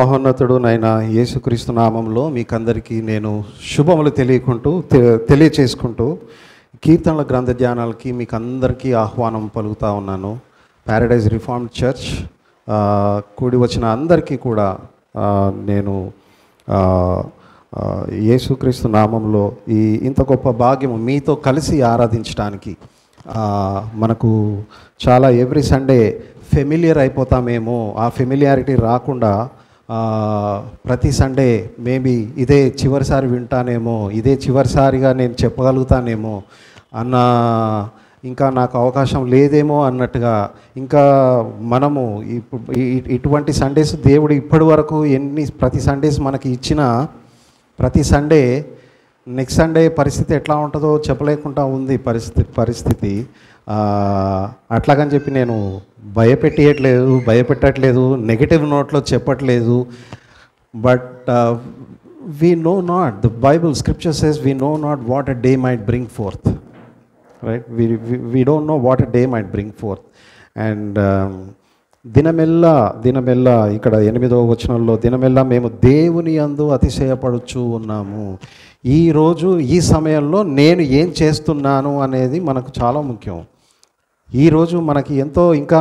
మహోన్నతుడు నైన యేసుక్రీస్తు నామంలో మీకందరికీ నేను శుభములు తెలియచేసుకుంటూ కీర్తనల గ్రంథ ధ్యానాలకి మీకు అందరికీ ఆహ్వానం పలుకుతా ఉన్నాను. ప్యారడైజ్ రిఫార్మ్డ్ చర్చ్ కూడి వచ్చిన అందరికీ కూడా నేను యేసుక్రీస్తు నామంలో ఇంత గొప్ప భాగ్యము మీతో కలిసి ఆరాధించడానికి మనకు చాలా ఎవ్రీ సండే ఫెమిలియర్ అయిపోతామేమో, ఆ ఫెమిలియారిటీ రాకుండా ప్రతి సండే మేబీ ఇదే చివరిసారి వింటానేమో, ఇదే చివరిసారిగా నేను చెప్పగలుగుతానేమో అన్న, ఇంకా నాకు అవకాశం లేదేమో అన్నట్టుగా, ఇంకా మనము ఇటువంటి సండేస్ దేవుడు ఇప్పటి వరకు ప్రతి సండేస్ మనకి ఇచ్చిన ప్రతి సండే నెక్స్ట్ సండే పరిస్థితి ఎట్లా ఉంటుందో చెప్పలేకుండా ఉంది పరిస్థితి. అట్లాగని చెప్పి నేను భయపెట్టట్లేదు, నెగటివ్ నోట్లో చెప్పట్లేదు. But we know not, the Bible scripture says we know not what a day might bring forth, right? We don't know what a day might bring forth. And దినమెల్లా ఇక్కడ 8వ వచనంలో దినమెల్లా మేము దేవుని యందు అతిశయపడుచు ఉన్నాము. ఈరోజు ఈ సమయంలో నేను ఏం చేస్తున్నాను అనేది మనకు చాలా ముఖ్యం. ఈరోజు మనకి ఎంతో ఇంకా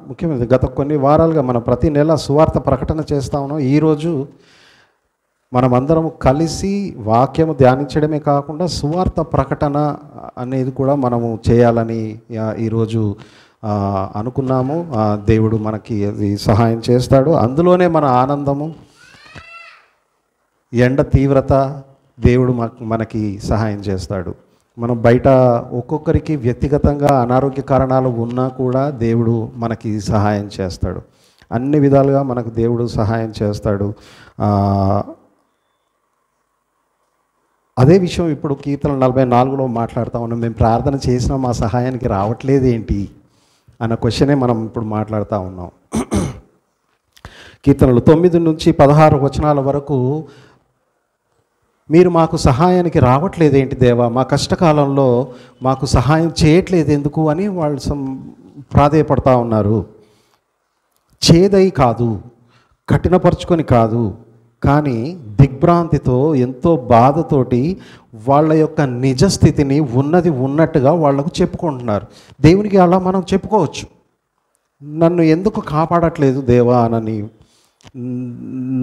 ముఖ్యమైనది. గత కొన్ని వారాలుగా మనం ప్రతి నెల సువార్త ప్రకటన చేస్తా ఉన్నాం. ఈరోజు మనమందరం కలిసి వాక్యము ధ్యానించడమే కాకుండా సువార్త ప్రకటన అనేది కూడా మనము చేయాలని ఈరోజు అనుకున్నాము. దేవుడు మనకి అది సహాయం చేస్తాడు. అందులోనే మన ఆనందము, ఎండ తీవ్రత దేవుడు మనకి సహాయం చేస్తాడు. మనం బయట ఒక్కొక్కరికి వ్యక్తిగతంగా అనారోగ్య కారణాలు ఉన్నా కూడా దేవుడు మనకి సహాయం చేస్తాడు. అన్ని విధాలుగా మనకు దేవుడు సహాయం చేస్తాడు. అదే విషయం ఇప్పుడు కీర్తన 44లో మాట్లాడుతూ ఉన్నాం. మేము ప్రార్థన చేసినా మా సహాయానికి రావట్లేదు ఏంటి అన్న క్వశ్చనే మనం ఇప్పుడు మాట్లాడుతూ ఉన్నాం. కీర్తనలు 9 నుంచి 16 వచనాల వరకు, మీరు మాకు సహాయానికి రావట్లేదేంటి దేవా, మా కష్టకాలంలో మాకు సహాయం చేయట్లేదు ఎందుకు అని వాళ్ళు ప్రాధేయపడతా ఉన్నారు. చేదై కాదు, కఠినపరుచుకొని కాదు, కానీ దిగ్భ్రాంతితో ఎంతో బాధతోటి వాళ్ళ యొక్క నిజస్థితిని ఉన్నది ఉన్నట్టుగా వాళ్లకు చెప్పుకుంటున్నారు. దేవునికి అలా మనం చెప్పుకోవచ్చు, నన్ను ఎందుకు కాపాడట్లేదు దేవా అని,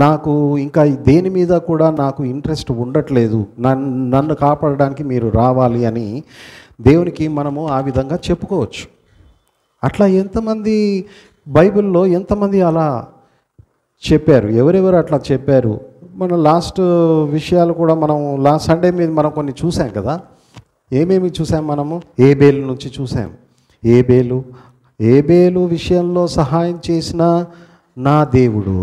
నాకు ఇంకా దేని మీద కూడా నాకు ఇంట్రెస్ట్ ఉండట్లేదు, నన్ను కాపాడడానికి మీరు రావాలి అని దేవునికి మనము ఆ విధంగా చెప్పుకోవచ్చు. అట్లా ఎంతమంది బైబిల్లో ఎంతమంది అలా చెప్పారు, ఎవరెవరు అట్లా చెప్పారు. మన లాస్ట్ విషయాలు కూడా మనం లాస్ట్ సండే మీద మనం కొన్ని చూసాం కదా. ఏమేమి చూసాం మనము? ఏబేలు నుంచి చూసాం. ఏబేలు విషయంలో సహాయం చేసిన నా దేవుడు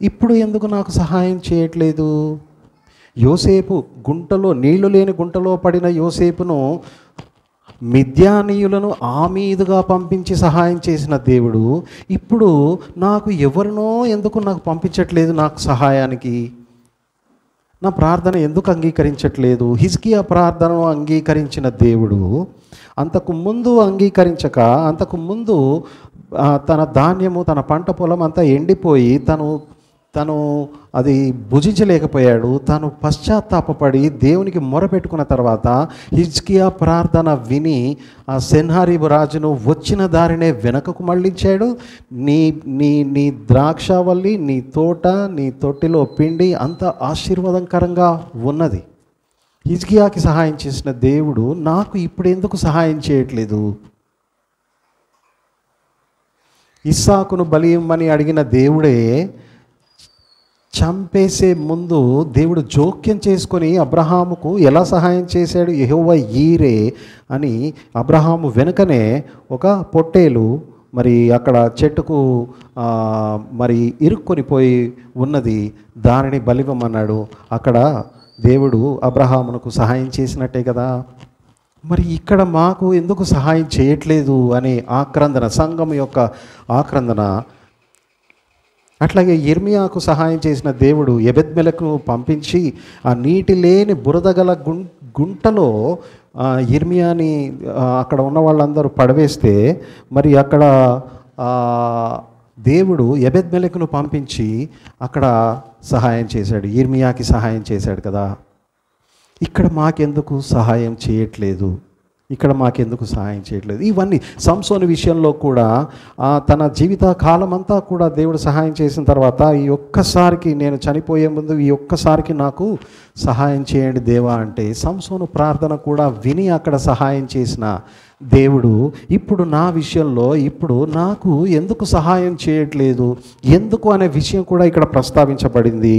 ఇప్పుడు ఎందుకు నాకు సహాయం చేయట్లేదు? యోసేపు గుంటలో, నీళ్లు లేని గుంటలో పడిన యోసేపును మిద్యానీయులను ఆ మీదుగా పంపించి సహాయం చేసిన దేవుడు ఇప్పుడు నాకు ఎవరినో ఎందుకు నాకు పంపించట్లేదు నాకు సహాయానికి? నా ప్రార్థన ఎందుకు అంగీకరించట్లేదు? హిజ్కియా ప్రార్థనను అంగీకరించిన దేవుడు అంతకుముందు అంగీకరించక, అంతకుముందు తన ధాన్యము, తన పంట పొలం అంతా ఎండిపోయి తను అది భుజించలేకపోయాడు. తను పశ్చాత్తాపపడి దేవునికి మొరపెట్టుకున్న తర్వాత హిజ్కియా ప్రార్థన విని ఆ సెన్హారీబు రాజును వచ్చిన దారినే వెనకకు మళ్ళించాడు. నీ ద్రాక్షవల్లి, నీ తోట, నీ తొట్టిలో పిండి అంత ఆశీర్వాదకరంగా ఉన్నది. హిజ్కియాకి సహాయం చేసిన దేవుడు నాకు ఇప్పుడు ఎందుకు సహాయం చేయట్లేదు? ఇస్సాకును బలి ఇమ్మని అడిగిన దేవుడే చంపేసే ముందు దేవుడు జోక్యం చేసుకొని అబ్రహాముకు ఎలా సహాయం చేశాడు? యెహోవా ఈరే అని అబ్రహాము వెనుకనే ఒక పొట్టేలు మరి అక్కడ చెట్టుకు మరి ఇరుక్కొని పోయి ఉన్నది, దానిని బలివ్వమన్నాడు. అక్కడ దేవుడు అబ్రహామునకు సహాయం చేసినట్టే కదా. మరి ఇక్కడ మాకు ఎందుకు సహాయం చేయట్లేదు అనే ఆక్రందన, సంఘం యొక్క ఆక్రందన. అట్లాగే యిర్మీయాకు సహాయం చేసిన దేవుడు ఎబెద్మెలకు పంపించి ఆ నీటి లేని బురదగల గుంటలో యిర్మీయాని అక్కడ ఉన్న వాళ్ళందరూ పడవేస్తే మరి అక్కడ దేవుడు ఎబెద్మెలెకును పంపించి అక్కడ సహాయం చేశాడు, ఇర్మియాకి సహాయం చేశాడు కదా. ఇక్కడ మాకెందుకు సహాయం చేయట్లేదు, ఇక్కడ మాకెందుకు సహాయం చేయట్లేదు? ఇవన్నీ సంసోను విషయంలో కూడా తన జీవిత కాలం అంతా కూడా దేవుడు సహాయం చేసిన తర్వాత ఈ ఒక్కసారికి నేను చనిపోయే ముందు ఈ ఒక్కసారికి నాకు సహాయం చేయండి దేవా అంటే సంసోను ప్రార్థన కూడా విని అక్కడ సహాయం చేసిన దేవుడు ఇప్పుడు నా విషయంలో ఇప్పుడు నాకు ఎందుకు సహాయం చేయట్లేదు, ఎందుకు అనే విషయం కూడా ఇక్కడ ప్రస్తావించబడింది.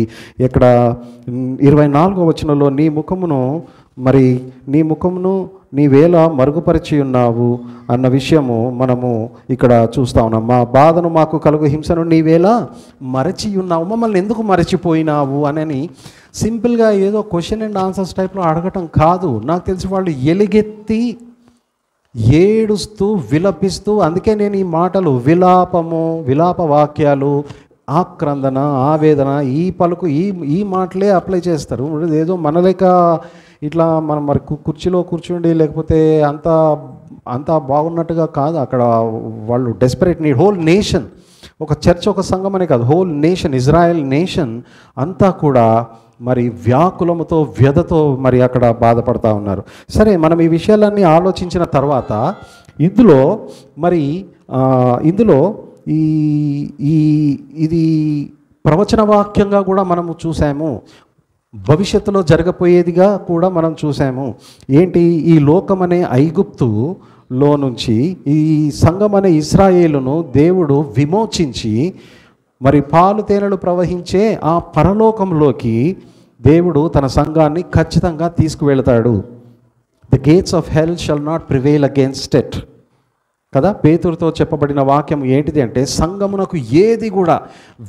ఇక్కడ 24వ వచనంలో నీ ముఖమును నీవేళ మరుగుపరిచి ఉన్నావు అన్న విషయము మనము ఇక్కడ చూస్తూ ఉన్నాం. మా బాధను మాకు కలుగు హింసను నీవేళ మరచి ఉన్నావు, మమ్మల్ని ఎందుకు మరచిపోయినావు అని సింపుల్గా ఏదో క్వశ్చన్ అండ్ ఆన్సర్స్ టైప్లో అడగటం కాదు. నాకు తెలిసి వాళ్ళు ఎలుగెత్తి ఏడుస్తూ విలపిస్తూ, అందుకే నేను ఈ మాటలు విలాప వాక్యాలు, ఆక్రందన, ఆవేదన, ఈ పలుకు ఈ మాటలే అప్లై చేస్తారు. ఏదో మనలేక ఇట్లా మనం మరి కుర్చీలో కూర్చుండి లేకపోతే అంతా బాగున్నట్టుగా కాదు. అక్కడ వాళ్ళు డెస్పరేట్ నీడ్, హోల్ నేషన్, ఒక చర్చ్ ఒక సంఘం అనే కాదు, హోల్ నేషన్, ఇజ్రాయెల్ నేషన్ అంతా కూడా మరి వ్యాకులముతో వ్యధతో మరి అక్కడ బాధపడతా ఉన్నారు. సరే, మనం ఈ విషయాలన్నీ ఆలోచించిన తర్వాత ఇందులో ఇది ప్రవచన వాక్యంగా కూడా మనము చూసాము, భవిష్యత్తులో జరగబోయేదిగా కూడా మనం చూసాము. ఏంటి? ఈ లోకమనే ఐగుప్తులో నుంచి ఈ సంఘం అనే ఇశ్రాయేలును దేవుడు విమోచించి మరి పాలు తేనెలు ప్రవహించే ఆ పరలోకంలోకి దేవుడు తన సంఘాన్ని ఖచ్చితంగా తీసుకువెళతాడు. The gates of hell shall not prevail against it కదా. పేతురుతో చెప్పబడిన వాక్యం ఏంటిది అంటే సంఘమునకు ఏది కూడా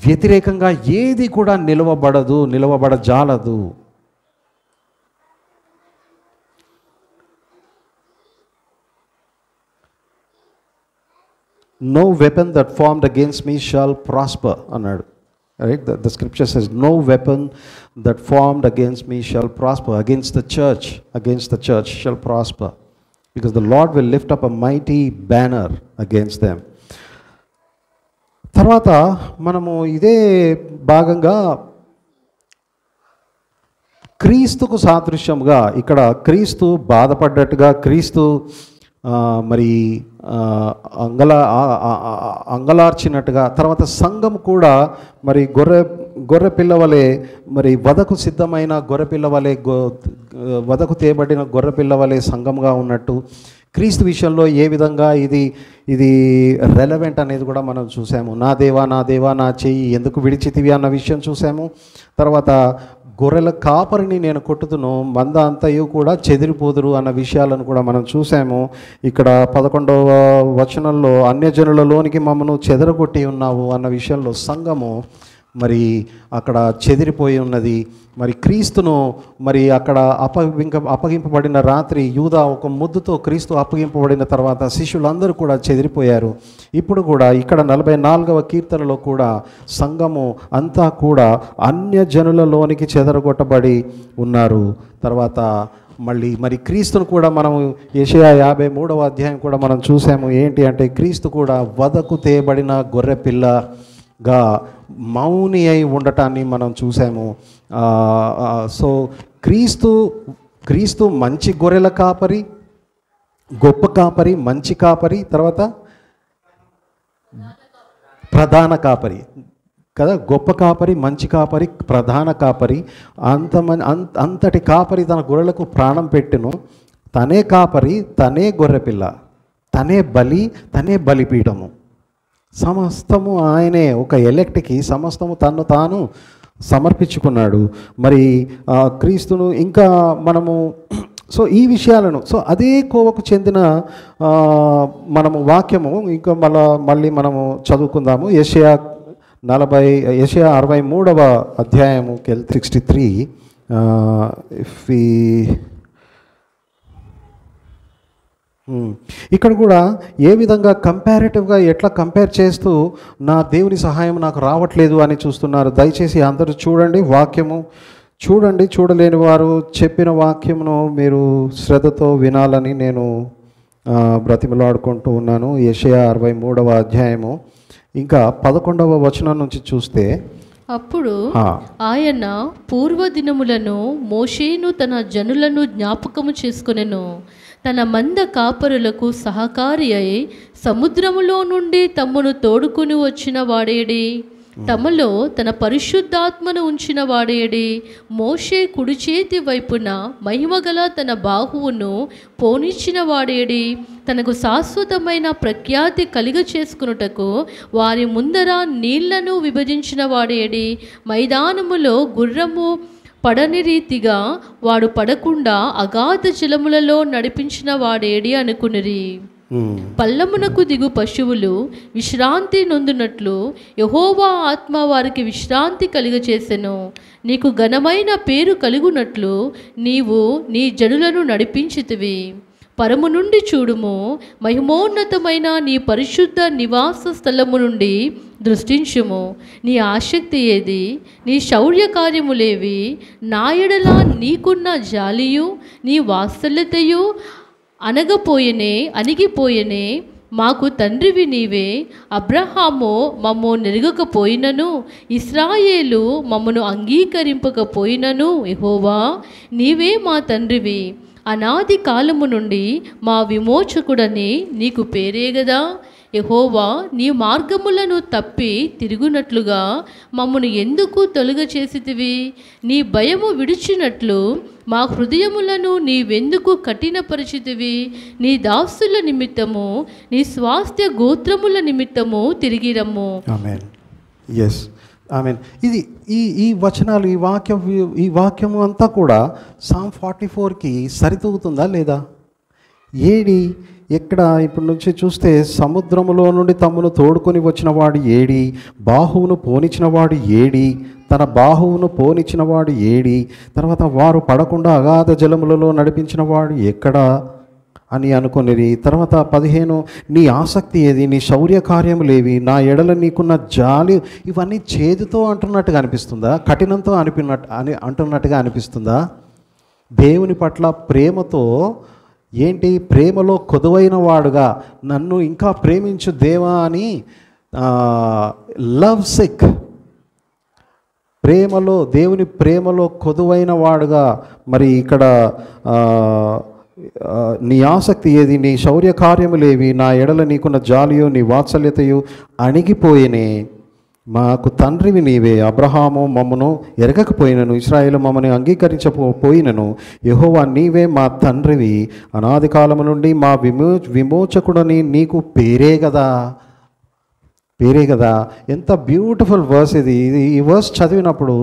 వ్యతిరేకంగా ఏది కూడా నిలవబడజాలదు. No weapon that formed against me shall prosper అన్నాడు. Right? The scripture says no weapon that formed against me shall prosper, against the church shall prosper, because the Lord will lift up a mighty banner against them. తర్వాత మనము ఇదే భాగంగా క్రీస్తుకు సాదృశ్యంగా ఇక్కడ క్రీస్తు బాధపడ్డట్టుగా, క్రీస్తు మరి అంగలార్చినట్టుగా, తర్వాత సంఘం కూడా మరి గొర్రె పిల్లవలే మరి వధకు సిద్ధమైన గొర్రెపిల్లవలే, వధకు తేబడిన గొర్రెపిల్లవలే సంఘంగా ఉన్నట్టు క్రీస్తు విషయంలో ఏ విధంగా ఇది రెలవెంట్ అనేది కూడా మనం చూసాము. నా దేవా నా చెయ్యి ఎందుకు విడిచితివి అన్న విషయం చూసాము. తర్వాత గొర్రెల కాపరిని నేను కొట్టుదును, మంద అంతయు కూడా చెదిరిపోదురు అన్న విషయాలను కూడా మనం చూసాము. ఇక్కడ 11వ వచనంలో అన్యజనులలోనికి మమ్మను చెదరగొట్టి ఉన్నావు అన్న విషయంలో సంఘము మరి అక్కడ చెదిరిపోయి ఉన్నది. మరి క్రీస్తును మరి అక్కడ అప్పగింపబడిన రాత్రి యూదా ఒక ముద్దుతో క్రీస్తు అప్పగింపబడిన తర్వాత శిష్యులందరూ కూడా చెదిరిపోయారు. ఇప్పుడు కూడా ఇక్కడ 44వ కీర్తనలో కూడా సంఘము అంతా కూడా అన్యజనులలోనికి చెదరగొట్టబడి ఉన్నారు. తర్వాత మరి క్రీస్తును కూడా మనం యెషయా 53వ అధ్యాయం కూడా మనం చూసాము. ఏంటి అంటే క్రీస్తు కూడా వధకు తేబడిన గొర్రె పిల్లగా మౌని అయి ఉండటాన్ని మనం చూసాము. సో క్రీస్తు మంచి గొర్రెల కాపరి, గొప్ప కాపరి, మంచి కాపరి, తర్వాత ప్రధాన కాపరి కదా. గొప్ప కాపరి, మంచి కాపరి, ప్రధాన కాపరి, అంతటి కాపరి తన గొర్రెలకు ప్రాణం పెట్టును. తనే కాపరి, తనే గొర్రెపిల్ల, తనే బలిపీఠము, సమస్తము ఆయనే. ఒక ఎలెక్ట్కి సమస్తము తను తాను సమర్పించుకున్నాడు. మరి క్రీస్తును ఇంకా మనము సో ఈ విషయాలను అదే కోవకు చెందిన మనము వాక్యము ఇంకా మళ్ళీ మనము చదువుకుందాము. యెషయా 63వ అధ్యాయము 63. ఇక్కడ కూడా ఏ విధంగా కంపారిటివ్గా ఎట్లా కంపేర్ చేస్తూ నా దేవుని సహాయం నాకు రావట్లేదు అని చూస్తున్నారు. దయచేసి అందరూ చూడండి, వాక్యము చూడండి. చూడలేని వారు చెప్పిన వాక్యమును మీరు శ్రద్ధతో వినాలని నేను బ్రతిమలాడుకుంటూ ఉన్నాను. యెషయా 63వ అధ్యాయము ఇంకా 11వ వచనం నుంచి చూస్తే, అప్పుడు ఆయన పూర్వదినములను మోషేను తన జనులను జ్ఞాపకము చేసుకొనెను. తన మంద కాపరులకు సహకారి అయి సముద్రములో నుండి తమ్మును తోడుకుని వచ్చిన వాడేడి, తమలో తన పరిశుద్ధాత్మను ఉంచిన వాడేడి, మోషే కుడి చేతి వైపున మహిమగల తన బాహువును పోనిచ్చిన వాడేడి, తనకు శాశ్వతమైన ప్రఖ్యాతి కలిగ చేసుకున్నటకు వారి ముందర నీళ్లను విభజించిన వాడేడి, మైదానములో గుర్రము పడని రీతిగా వాడు పడకుండా అగాధ జలములలో నడిపించిన వాడేడి అనుకునిరి. పల్లమునకు దిగు పశువులు విశ్రాంతి నొందునట్లు యెహోవా ఆత్మ వారికి విశ్రాంతి కలుగచేసెను. నీకు ఘనమైన పేరు కలుగునట్లు నీవు నీ జనులను నడిపించితివి. పరము నుండి చూడుము, మహిమోన్నతమైన నీ పరిశుద్ధ నివాస స్థలము నుండి దృష్టించుము. నీ ఆసక్తి ఏది? నీ శౌర్య కార్యములేవి? నా ఎడల నీకున్న జాలియు నీ వాత్సల్యతయు అణిగిపోయెనే. మాకు తండ్రివి నీవే. అబ్రహాము మమ్ము నెరగకపోయినను, ఇశ్రాయేలు మమ్మను అంగీకరింపకపోయినను, యెహోవా నీవే మా తండ్రివి. అనాది కాలము నుండి మా విమోచకుడని నీకు పేరే గదా. యెహోవా నీ మార్గములను తప్పి తిరుగునట్లుగా మమ్మను ఎందుకు తొలగ చేసితివి? నీ భయము విడిచినట్లు మా హృదయములను నీవెందుకు కఠినపరిచితివి? నీ దాసుల నిమిత్తము, నీ స్వాస్థ్య గోత్రముల నిమిత్తము తిరిగి రమ్ము. ఆమేన్. ఎస్, ఆమేన్. ఇది ఈ వచనాలు, ఈ వాక్యము అంతా కూడా సామ్ 44కి సరితూగుతుందా లేదా? ఏడి ఎక్కడ ఇప్పటి నుంచి చూస్తే, సముద్రములో నుండి తమ్మును తోడుకొని వచ్చిన వాడు ఏడి, బాహువును పోనిచ్చిన వాడు ఏడి, తన బాహువును పోనిచ్చిన వాడు ఏడి, తర్వాత వారు పడకుండా అగాధ జలములలో నడిపించిన వాడు ఎక్కడా అని అనుకునేది. తర్వాత 15, నీ ఆసక్తి ఏది? నీ శౌర్య కార్యములేవి? నా ఎడల నీకున్న జాలి. ఇవన్నీ చేదుతో అంటున్నట్టుగా అనిపిస్తుందా? కఠినంతో అంటున్నట్టుగా అనిపిస్తుందా? దేవుని పట్ల ప్రేమతో, ఏంటి, ప్రేమలో కొదువైన వాడుగా నన్ను ఇంకా ప్రేమించు దేవా అని, లవ్ సిక్, ప్రేమలో, దేవుని ప్రేమలో కొదువైన వాడుగా. మరి ఇక్కడ నీ ఆసక్తి ఏది? నీ శౌర్య కార్యములేవి? నా ఎడల నీకున్న జాలియు నీ వాత్సల్యతయు అణిగిపోయినే. మాకు తండ్రివి నీవే. అబ్రహాము మమ్మను ఎరగకపోయినను, ఇశ్రాయేలు మమ్మల్ని అంగీకరించకపోయినను, యెహోవా నీవే మా తండ్రివి. అనాది కాలము నుండి మా విమోచకుడని నీకు పేరే కదా. ఎంత బ్యూటిఫుల్ వర్స్ ఇది. ఈ వర్స్ చదివినప్పుడు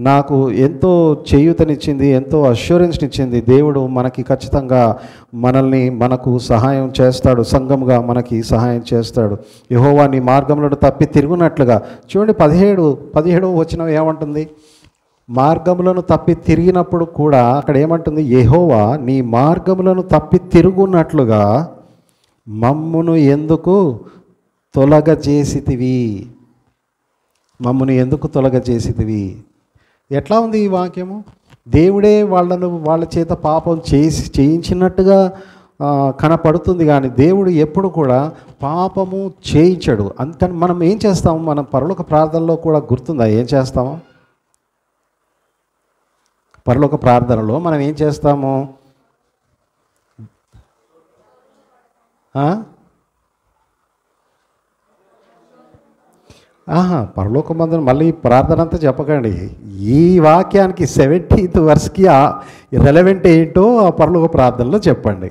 నాకు ఎంతో చేయూతనిచ్చింది, ఎంతో అష్యూరెన్స్నిచ్చింది. దేవుడు మనకి ఖచ్చితంగా మనకు సహాయం చేస్తాడు, సంఘముగా మనకి సహాయం చేస్తాడు. యెహోవా నీ మార్గములను తప్పి తిరుగునట్లుగా. చూడండి 17వ వచనం ఏమంటుంది? మార్గములను తప్పి తిరిగినప్పుడు కూడా అక్కడ ఏమంటుంది? యెహోవా నీ మార్గములను తప్పి తిరుగునట్లుగా మమ్మును ఎందుకు తొలగజేసితివి? మమ్మను ఎందుకు తొలగజేసితివి? ఎట్లా ఉంది ఈ వాక్యము? దేవుడే వాళ్ళ చేత పాపం చేయించినట్టుగా కనపడుతుంది, కానీ దేవుడు ఎప్పుడు కూడా పాపము చేయించడు. అందుకని మనం ఏం చేస్తాము? మనం పరలోక ప్రార్థనలో కూడా గుర్తుందా ఏం చేస్తాము? పరలోక ప్రార్థనలో మనం ఏం చేస్తాము? పరలోకమందున మళ్ళీ ప్రార్థన అంతా చెప్పకండి. ఈ వాక్యానికి 17th వర్స్కి రెలవెంట్ ఏంటో ఆ పరలోక ప్రార్థనలో చెప్పండి.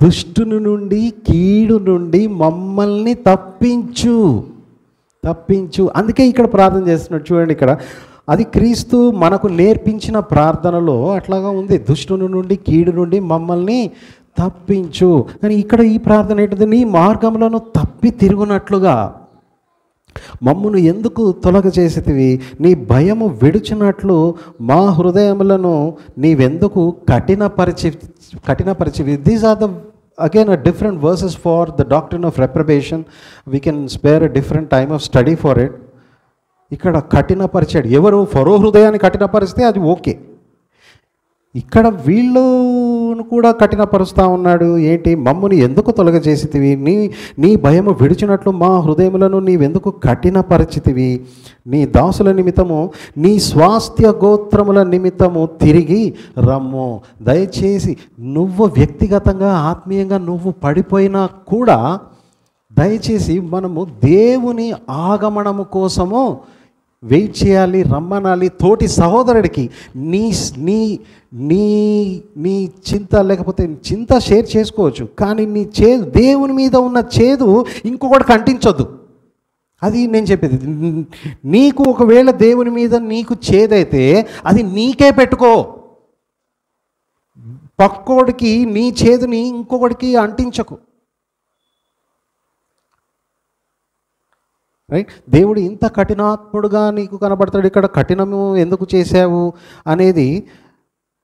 దుష్టుని నుండి, కీడు నుండి మమ్మల్ని తప్పించు. అందుకే ఇక్కడ ప్రార్థన చేస్తున్నాడు. చూడండి, ఇక్కడ అది క్రీస్తు మనకు నేర్పించిన ప్రార్థనలో అట్లాగా ఉంది. దుష్టుని నుండి, కీడు నుండి మమ్మల్ని తప్పించు. కానీ ఇక్కడ ఈ ప్రార్థన ఏంటిది? నీ మార్గములను తప్పి తిరుగునట్లుగా మమ్మును ఎందుకు తొలగ చేసితివి? నీ భయము విడిచినట్లు మా హృదయములను నీవెందుకు కఠినపరిచివి? These are the again different verses for the doctrine of reprobation. We can spare a different time of study for it. ఇక్కడ కఠినపరిచాడు. ఎవరు? ఫరో హృదయాన్ని కఠినపరిస్తే అది ఓకే. ఇక్కడ వీళ్ళు నీవును కూడా కఠినపరుస్తూ ఉన్నాడు. ఏంటి, మమ్ముని ఎందుకు తొలగజేసితివి? నీ భయము విడిచినట్లు మా హృదయములను నీవెందుకు కఠినపరిచితివి? నీ దాసుల నిమిత్తము, నీ స్వాస్థ్య గోత్రముల నిమిత్తము తిరిగి రమ్ము. దయచేసి నువ్వు వ్యక్తిగతంగా ఆత్మీయంగా నువ్వు పడిపోయినా కూడా దయచేసి మనము దేవుని ఆగమనము కోసము వెయిట్ చేయాలి, రమ్మనాలి. తోటి సహోదరుడికి నీ నీ నీ నీ చింత లేకపోతే చింత షేర్ చేసుకోవచ్చు, కానీ నీ చేదు, దేవుని మీద ఉన్న చేదు ఇంకొకటికి అంటించొద్దు. అది నేను చెప్పేది. నీకు ఒకవేళ దేవుని మీద నీకు చేదైతే అది నీకే పెట్టుకో. పక్కోడికి నీ చేదుని ఇంకొకటికి అంటించకు. రైట్? దేవుడు ఇంత కఠినాత్ముడుగా నీకు కనబడతాడు. ఇక్కడ కఠినము ఎందుకు చేశావు అనేది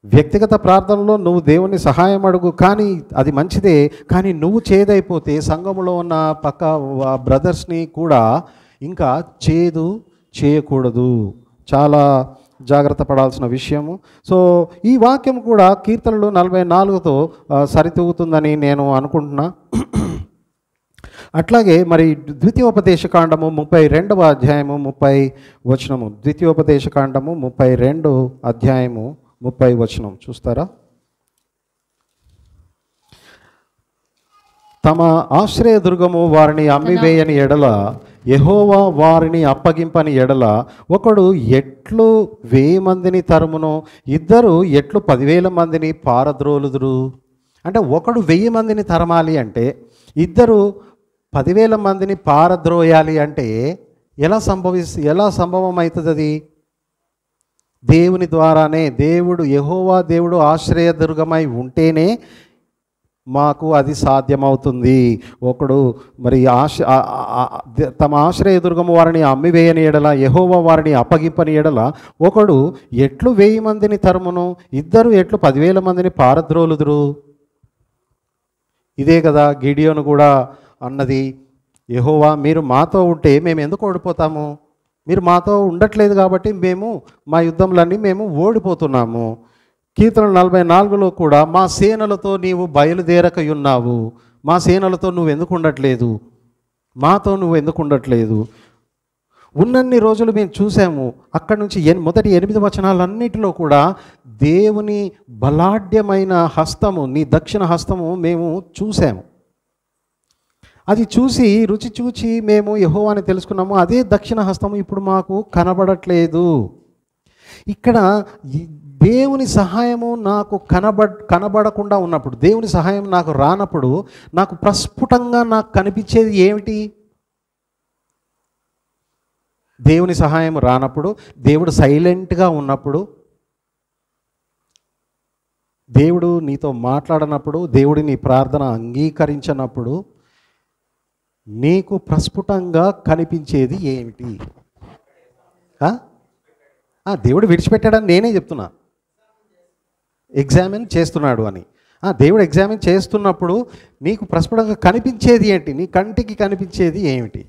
వ్యక్తిగత ప్రార్థనలో నువ్వు దేవుని సహాయం అడుగు, కానీ అది మంచిదే. కానీ నువ్వు చేదైపోతే సంఘములో ఉన్న పక్క బ్రదర్స్ని కూడా ఇంకా చేదు చేయకూడదు. చాలా జాగ్రత్త పడాల్సిన విషయము. సో ఈ వాక్యం కూడా కీర్తనలు 44తో సరితూగుతుందని నేను అనుకుంటున్నా. అట్లాగే మరి ద్వితీయోపదేశకాండము 32వ అధ్యాయము 30 వచనము, ద్వితీయోపదేశకాండము 32 అధ్యాయము 30 వచనం చూస్తారా? తమ ఆశ్రయదుర్గము వారిని అమ్మివేయని ఎడల, యెహోవా వారిని అప్పగింపని ఎడల, ఒకడు ఎట్లు 1000 మందిని తరుమును, ఇద్దరు ఎట్లు 10,000 మందిని పారద్రోలుదురు. అంటే ఒకడు 1000 మందిని తరమాలి అంటే, ఇద్దరు 10,000 మందిని పారద్రోయాలి అంటే ఎలా సంభవం అవుతుంది? అది దేవుని ద్వారానే. దేవుడు, యెహోవా దేవుడు ఆశ్రయదుర్గమై ఉంటేనే మాకు అది సాధ్యమవుతుంది. ఒకడు మరి తమ ఆశ్రయదుర్గము వారిని అమ్మివేయని ఎడల, యెహోవా వారిని అప్పగింపని ఎడల, ఒకడు ఎట్లు 1000 మందిని తరుమును, ఇద్దరు ఎట్లు 10,000 మందిని పారద్రోలుదురు. ఇదే కదా గిడియోను కూడా అన్నది. యెహోవా మీరు మాతో ఉంటే మేము ఎందుకు ఓడిపోతాము? మీరు మాతో ఉండట్లేదు కాబట్టి మేము మా యుద్ధంలన్నీ మేము ఓడిపోతున్నాము. కీర్తన 44లో కూడా మా సేనలతో నీవు బయలుదేరకయున్నావు, మా సేనలతో నువ్వు ఎందుకు ఉండట్లేదు, మాతో నువ్వు ఎందుకు ఉండట్లేదు. ఉన్నన్ని రోజులు మేము చూసాము. అక్కడి నుంచి మొదటి 8 వచనాలన్నిటిలో కూడా దేవుని బలాఢ్యమైన హస్తము, నీ దక్షిణ హస్తము మేము చూసాము. అది చూసి రుచి చూచి మేము యెహోవాని తెలుసుకున్నాము. అదే దక్షిణ హస్తము ఇప్పుడు మాకు కనబడట్లేదు. ఇక్కడ దేవుని సహాయము నాకు కనబడకుండా ఉన్నప్పుడు, దేవుని సహాయం నాకు రానప్పుడు, నాకు ప్రస్ఫుటంగా నాకు కనిపించేది ఏమిటి? దేవుని సహాయం రానప్పుడు, దేవుడు సైలెంట్గా ఉన్నప్పుడు, దేవుడు నీతో మాట్లాడనప్పుడు, దేవుడి నీ ప్రార్థన అంగీకరించినప్పుడు నీకు ప్రస్ఫుటంగా కనిపించేది ఏమిటి? దేవుడు విడిచిపెట్టాడని నేనే చెప్తున్నా, ఎగ్జామిన్ చేస్తున్నాడు అని. దేవుడు ఎగ్జామిన్ చేస్తున్నప్పుడు నీకు ప్రస్ఫుటంగా కనిపించేది ఏంటి? నీ కంటికి కనిపించేది ఏమిటి?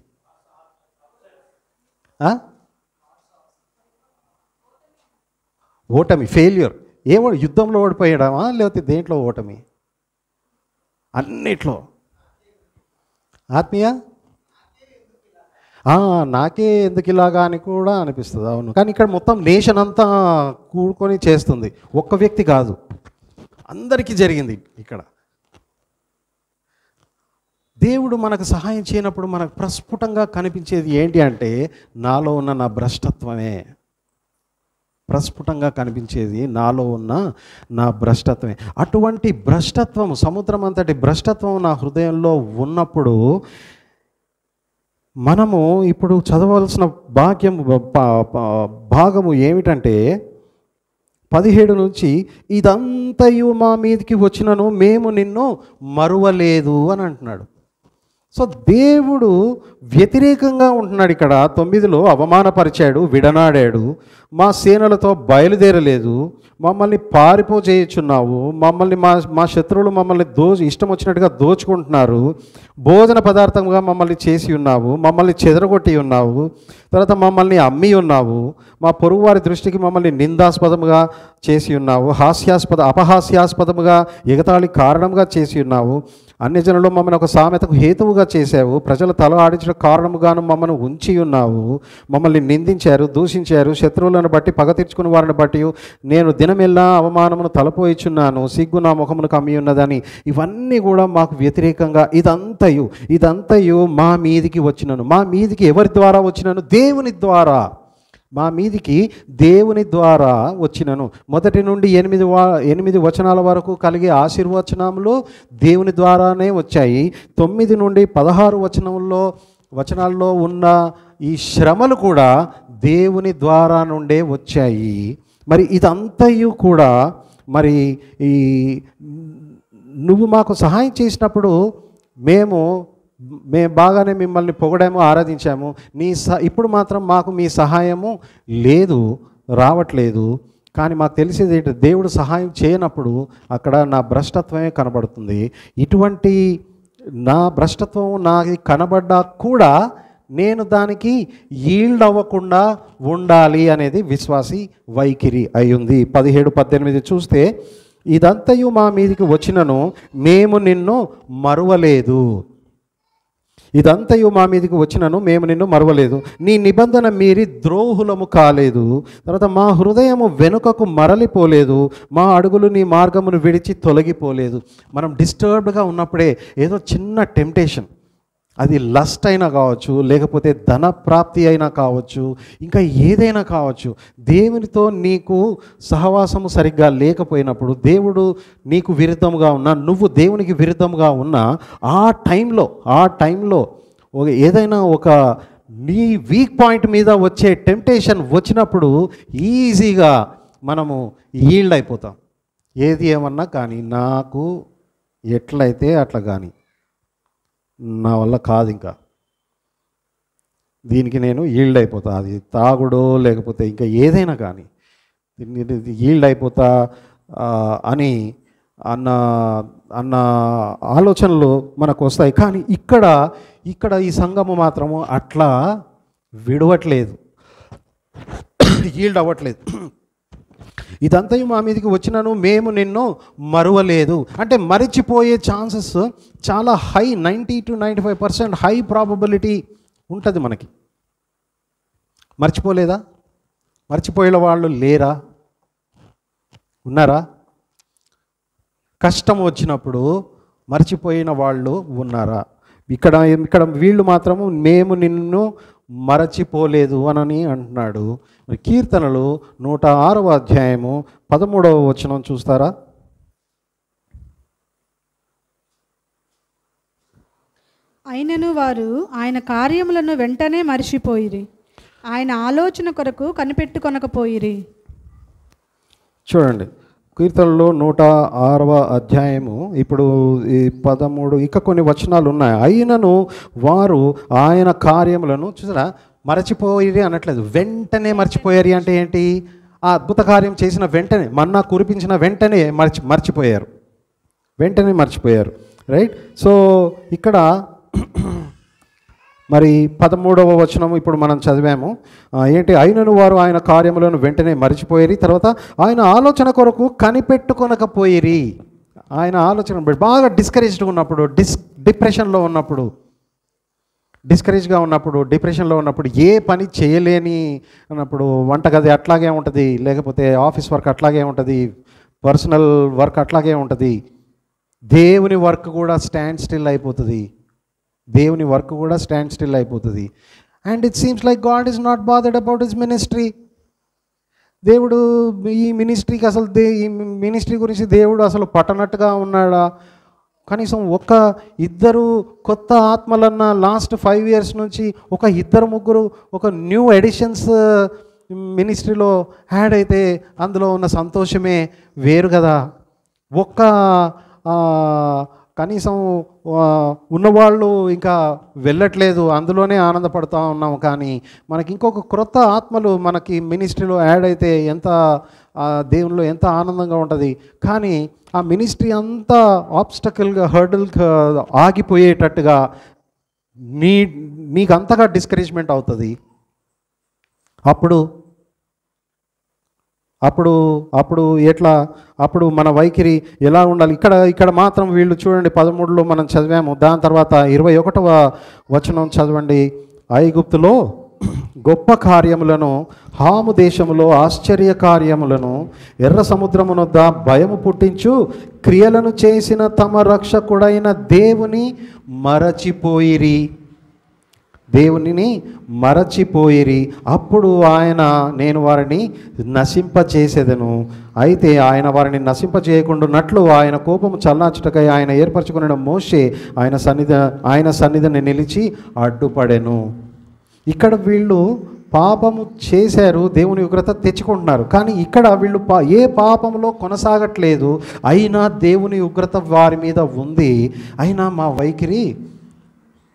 ఓటమి, ఫెయిల్యూర్. యుద్ధంలో ఓడిపోయడమా లేకపోతే దేంట్లో ఓటమి? అన్నిట్లో. ఆత్మీయ నాకే ఎందుకు ఇలాగా అని కూడా అనిపిస్తుంది. అవును, కానీ ఇక్కడ మొత్తం నేషన్ అంతా కూడుకొని చేస్తుంది, ఒక్క వ్యక్తి కాదు, అందరికీ జరిగింది. ఇక్కడ దేవుడు మనకు సహాయం చేయనప్పుడు మనకు ప్రస్ఫుటంగా కనిపించేది ఏంటి అంటే నాలో ఉన్న నా భ్రష్టత్వమే. ప్రస్ఫుటంగా కనిపించేది నాలో ఉన్న నా భ్రష్టత్వమే. అటువంటి భ్రష్టత్వము, సముద్రం అంతటి భ్రష్టత్వం నా హృదయంలో ఉన్నప్పుడు మనము ఇప్పుడు చదవలసిన భాగము ఏమిటంటే 17 నుంచి, ఇదంతయు మా మీదకి వచ్చినను మేము నిన్ను మరువలేదు అని అంటున్నాడు. సో దేవుడు వ్యతిరేకంగా ఉంటున్నాడు. ఇక్కడ 9లో అవమానపరిచాడు, విడనాడాడు, మా సేనలతో బయలుదేరలేదు, మమ్మల్ని పారిపోచేయుచున్నావు, మమ్మల్ని మా శత్రువులు మమ్మల్ని ఇష్టం వచ్చినట్టుగా దోచుకుంటున్నారు, భోజన పదార్థంగా మమ్మల్ని చేసి ఉన్నావు, మమ్మల్ని చెదరగొట్టి ఉన్నావు, తర్వాత మమ్మల్ని అమ్మి ఉన్నావు, మా పొరుగువారి దృష్టికి మమ్మల్ని నిందాస్పదముగా చేసి ఉన్నావు, అపహాస్యాస్పదముగా ఎగతాళి కారణంగా చేసి ఉన్నావు, అన్యజనులు మమ్మల్ని ఒక సామెతకు హేతువుగా చేశావు, ప్రజల తల ఆడించిన కారణముగాను మమ్మల్ని ఉంచి ఉన్నావు, మమ్మల్ని నిందించారు, దూషించారు, శత్రువులను బట్టి పగ తీర్చుకుని వారిని బట్టి నేను దినమెల్లా అవమానమును తలపోయిచున్నాను, సిగ్గు నా ముఖమును కమ్మి ఉన్నదని. ఇవన్నీ కూడా మాకు వ్యతిరేకంగా ఇదంతయు మా మీదికి వచ్చినను. మా మీదికి ఎవరి ద్వారా వచ్చినను? దేవుని ద్వారా. మా మీదికి దేవుని ద్వారా వచ్చినను. 1 నుండి 8 వచనాల వరకు కలిగే ఆశీర్వచనములు దేవుని ద్వారానే వచ్చాయి. 9 నుండి 16 వచనాల్లో ఉన్న ఈ శ్రమలు కూడా దేవుని ద్వారా నుండే వచ్చాయి. మరి ఇదంతయు కూడా మరి ఈ నువ్వు మాకు సహాయం చేసినప్పుడు మేము బాగానే మిమ్మల్ని పొగడాము, ఆరాధించాము. ఇప్పుడు మాత్రం మాకు మీ సహాయము లేదు, రావట్లేదు. కానీ మాకు తెలిసేది ఏంటి? దేవుడు సహాయం చేయనప్పుడు అక్కడ నా భ్రష్టత్వమే కనబడుతుంది. ఇటువంటి నా భ్రష్టత్వం నాకు కనబడ్డా కూడా నేను దానికి ఈల్డ్ అవ్వకుండా ఉండాలి అనేది విశ్వాసి వైఖరి అయ్యింది. 17-18 చూస్తే, ఇదంతయు మా మీదికి వచ్చినను మేము నిన్ను మరువలేదు. ఇదంతయు మా మీదికి వచ్చినను మేము నిన్ను మరువలేదు, నీ నిబంధన మీరి ద్రోహులము కాలేదు, తర్వాత మా హృదయము వెనుకకు మరలిపోలేదు, మా అడుగులు నీ మార్గమును విడిచి తొలగిపోలేదు. మనం డిస్టర్బ్డ్గా ఉన్నప్పుడే ఏదో చిన్న టెంప్టేషన్, అది లస్ట్ అయినా కావచ్చు, లేకపోతే ధన ప్రాప్తి అయినా కావచ్చు, ఇంకా ఏదైనా కావచ్చు, దేవునితో నీకు సహవాసము సరిగ్గా లేకపోయినప్పుడు, దేవుడు నీకు విరుద్ధంగా ఉన్నా, నువ్వు దేవునికి విరుద్ధంగా ఉన్నా, ఆ టైంలో ఏదైనా ఒక నీ వీక్ పాయింట్ మీద వచ్చే టెంప్టేషన్ వచ్చినప్పుడు ఈజీగా మనము ఈల్డ్ అయిపోతాం. ఏది ఏమన్నా కానీ నాకు ఎట్లయితే అట్లా కానీ, నా వల్ల కాదు, ఇంకా దీనికి నేను ఈల్డ్ అయిపోతా. అది తాగుడో లేకపోతే ఇంకా ఏదైనా కానీ ఈల్డ్ అయిపోతా అని అన్న ఆలోచనలు మనకు వస్తాయి. కానీ ఇక్కడ ఈ సంఘము మాత్రము అట్లా విడవట్లేదు, ఈల్డ్ అవ్వట్లేదు. ఇదంతయు మా మీదకి వచ్చినను మేము నిన్ను మరువలేదు. అంటే మరిచిపోయే ఛాన్సెస్ చాలా హై, 90-95% హై ప్రాబబిలిటీ ఉంటుంది మనకి. మర్చిపోలేదా? మర్చిపోయే వాళ్ళు లేరా? ఉన్నారా? కష్టం వచ్చినప్పుడు మర్చిపోయిన వాళ్ళు ఉన్నారా? ఇక్కడ వీళ్ళు మాత్రము మేము నిన్ను మరచిపోలేదు అని అంటున్నాడు. కీర్తనలు 106వ అధ్యాయము 13వ వచనం చూస్తారా? అయినను వారు ఆయన కార్యములను వెంటనే మరిచిపోయిరి, ఆయన ఆలోచన కొరకు కనిపెట్టుకొనకపోయిరి. చూడండి, కీర్తనలో 106వ అధ్యాయము ఇప్పుడు ఈ 13 ఇంకా కొన్ని వచనాలు ఉన్నాయి. అయినను వారు ఆయన కార్యములను చూసారా మరచిపోయి అనట్లేదు, వెంటనే మర్చిపోయారు. అంటే ఏంటి? ఆ అద్భుత కార్యం చేసిన వెంటనే, మన్నా కురిపించిన వెంటనే మర్చిపోయారు, వెంటనే మర్చిపోయారు. రైట్. సో ఇక్కడ మరి 13వ వచనం ఇప్పుడు మనం చదివాము. ఏంటి? అయినను వారు ఆయన కార్యములను వెంటనే మరిచిపోయేరి, తర్వాత ఆయన ఆలోచన కొరకు కనిపెట్టుకొనకపోయేరి. ఆయన ఆలోచన బాగా డిస్కరేజ్డ్గా ఉన్నప్పుడు, డిప్రెషన్లో ఉన్నప్పుడు, డిప్రెషన్లో ఉన్నప్పుడు, ఏ పని చేయలేని అన్నప్పుడు, వంటగది అట్లాగే ఉంటుంది, లేకపోతే ఆఫీస్ వర్క్ అట్లాగే ఉంటుంది, పర్సనల్ వర్క్ అట్లాగే ఉంటుంది, దేవుని వర్క్ కూడా స్టాండ్ స్టిల్ అయిపోతుంది. And it seems like God is not bothered about his ministry. దేవుడు ఈ మినిస్ట్రీకి అసలు ఈ మినిస్ట్రీ గురించి దేవుడు అసలు పట్టనట్టుగా ఉన్నాడా? కనీసం ఇద్దరు కొత్త ఆత్మలన్న లాస్ట్ 5 years నుంచి ఒక 2-3 ఒక న్యూ ఎడిషన్స్ మినిస్ట్రీలో యాడ్ అయితే అందులో ఉన్న సంతోషమే వేరు కదా. కనీసం ఉన్నవాళ్ళు ఇంకా వెళ్ళట్లేదు, అందులోనే ఆనందపడుతూ ఉన్నాము. కానీ మనకి ఇంకొక క్రొత్త ఆత్మలు మనకి మినిస్ట్రీలో యాడ్ అయితే ఎంత దేవునిలో ఎంత ఆనందంగా ఉంటుంది. కానీ ఆ మినిస్ట్రీ అంతా ఆబ్స్టకల్గా హర్డల్గా ఆగిపోయేటట్టుగా నీకు అంతగా డిస్కరేజ్మెంట్ అవుతుంది. అప్పుడు ఎట్లా, అప్పుడు మన వైఖరి ఎలా ఉండాలి? ఇక్కడ మాత్రం వీళ్ళు చూడండి 13లో మనం చదివాము. దాని తర్వాత 21వ వచనం చదవండి. ఐగుప్తులో గొప్ప కార్యములను, హాము దేశములో ఆశ్చర్య కార్యములను, ఎర్ర సముద్రమునొద్ద భయము పుట్టించు క్రియలను చేసిన తమ రక్షకుడైన దేవునిని మరచిపోయిరి. అప్పుడు ఆయన, నేను వారిని నశింపచేసేదను. అయితే ఆయన వారిని నశింపచేయకుండానట్లు ఆయన కోపము చల్లార్చుటకై ఆయన ఏర్పరచుకున్న మోషే ఆయన సన్నిధిని నిలిచి అడ్డుపడెను. ఇక్కడ వీళ్ళు పాపము చేశారు, దేవుని ఉగ్రత తెచ్చుకుంటున్నారు. కానీ ఇక్కడ వీళ్ళు ఏ పాపంలో కొనసాగట్లేదు. అయినా దేవుని ఉగ్రత వారి మీద ఉంది. అయినా మా వైఖరి,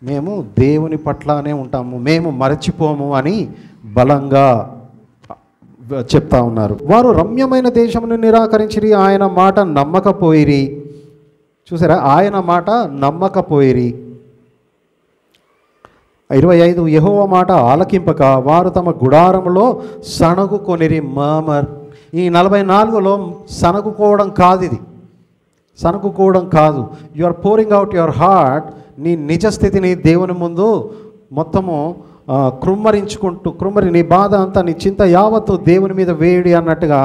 మేము దేవుని పట్లానే ఉంటాము, మేము మరచిపోము అని బలంగా చెప్తా ఉన్నారు. వారు రమ్యమైన దేశమును నిరాకరించిరి, ఆయన మాట నమ్మకపోయిరి. చూసారా, ఆయన మాట నమ్మకపోయిరి. 25 యెహోవా మాట ఆలకింపక వారు తమ గుడారములో సణగుకొనిరి. మర్మర్. ఈ 44లో సణగుకోవడం కాదు, ఇది సణగుకోవడం కాదు. You are pouring out your heart. నీ నిజస్థితిని దేవుని ముందు మొత్తము నీ బాధ అంతా, నీ చింత యావత్తు దేవుని మీద వేడి అన్నట్టుగా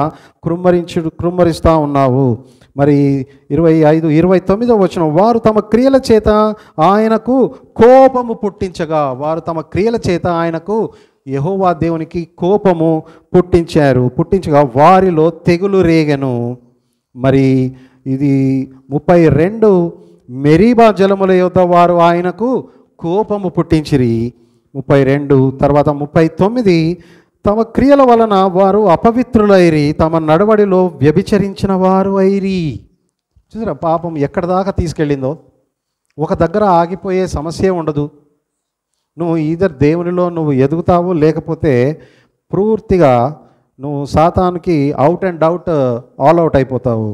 కృమ్మరిస్తూ ఉన్నావు. మరి 29వ వచనం, వారు తమ క్రియల చేత ఆయనకు కోపము పుట్టించగా యెహోవా దేవునికి కోపము పుట్టించగా వారిలో తెగులు రేగెను. మరి ఇది 32, మెరీబా జలముల యొద్ద వారు ఆయనకు కోపము పుట్టించిరి. 32 తర్వాత 39, తమ క్రియల వలన వారు అపవిత్రులైరి, తమ నడవడిలో వ్యభిచరించిన వారు అయిరి. చూసారా పాపం ఎక్కడ దాకా తీసుకెళ్ళిందో. ఒక దగ్గర ఆగిపోయే సమస్య ఉండదు. నువ్వు దేవునిలో నువ్వు ఎదుగుతావు, లేకపోతే పూర్తిగా నువ్వు సాతానుకి out and out all out అయిపోతావు.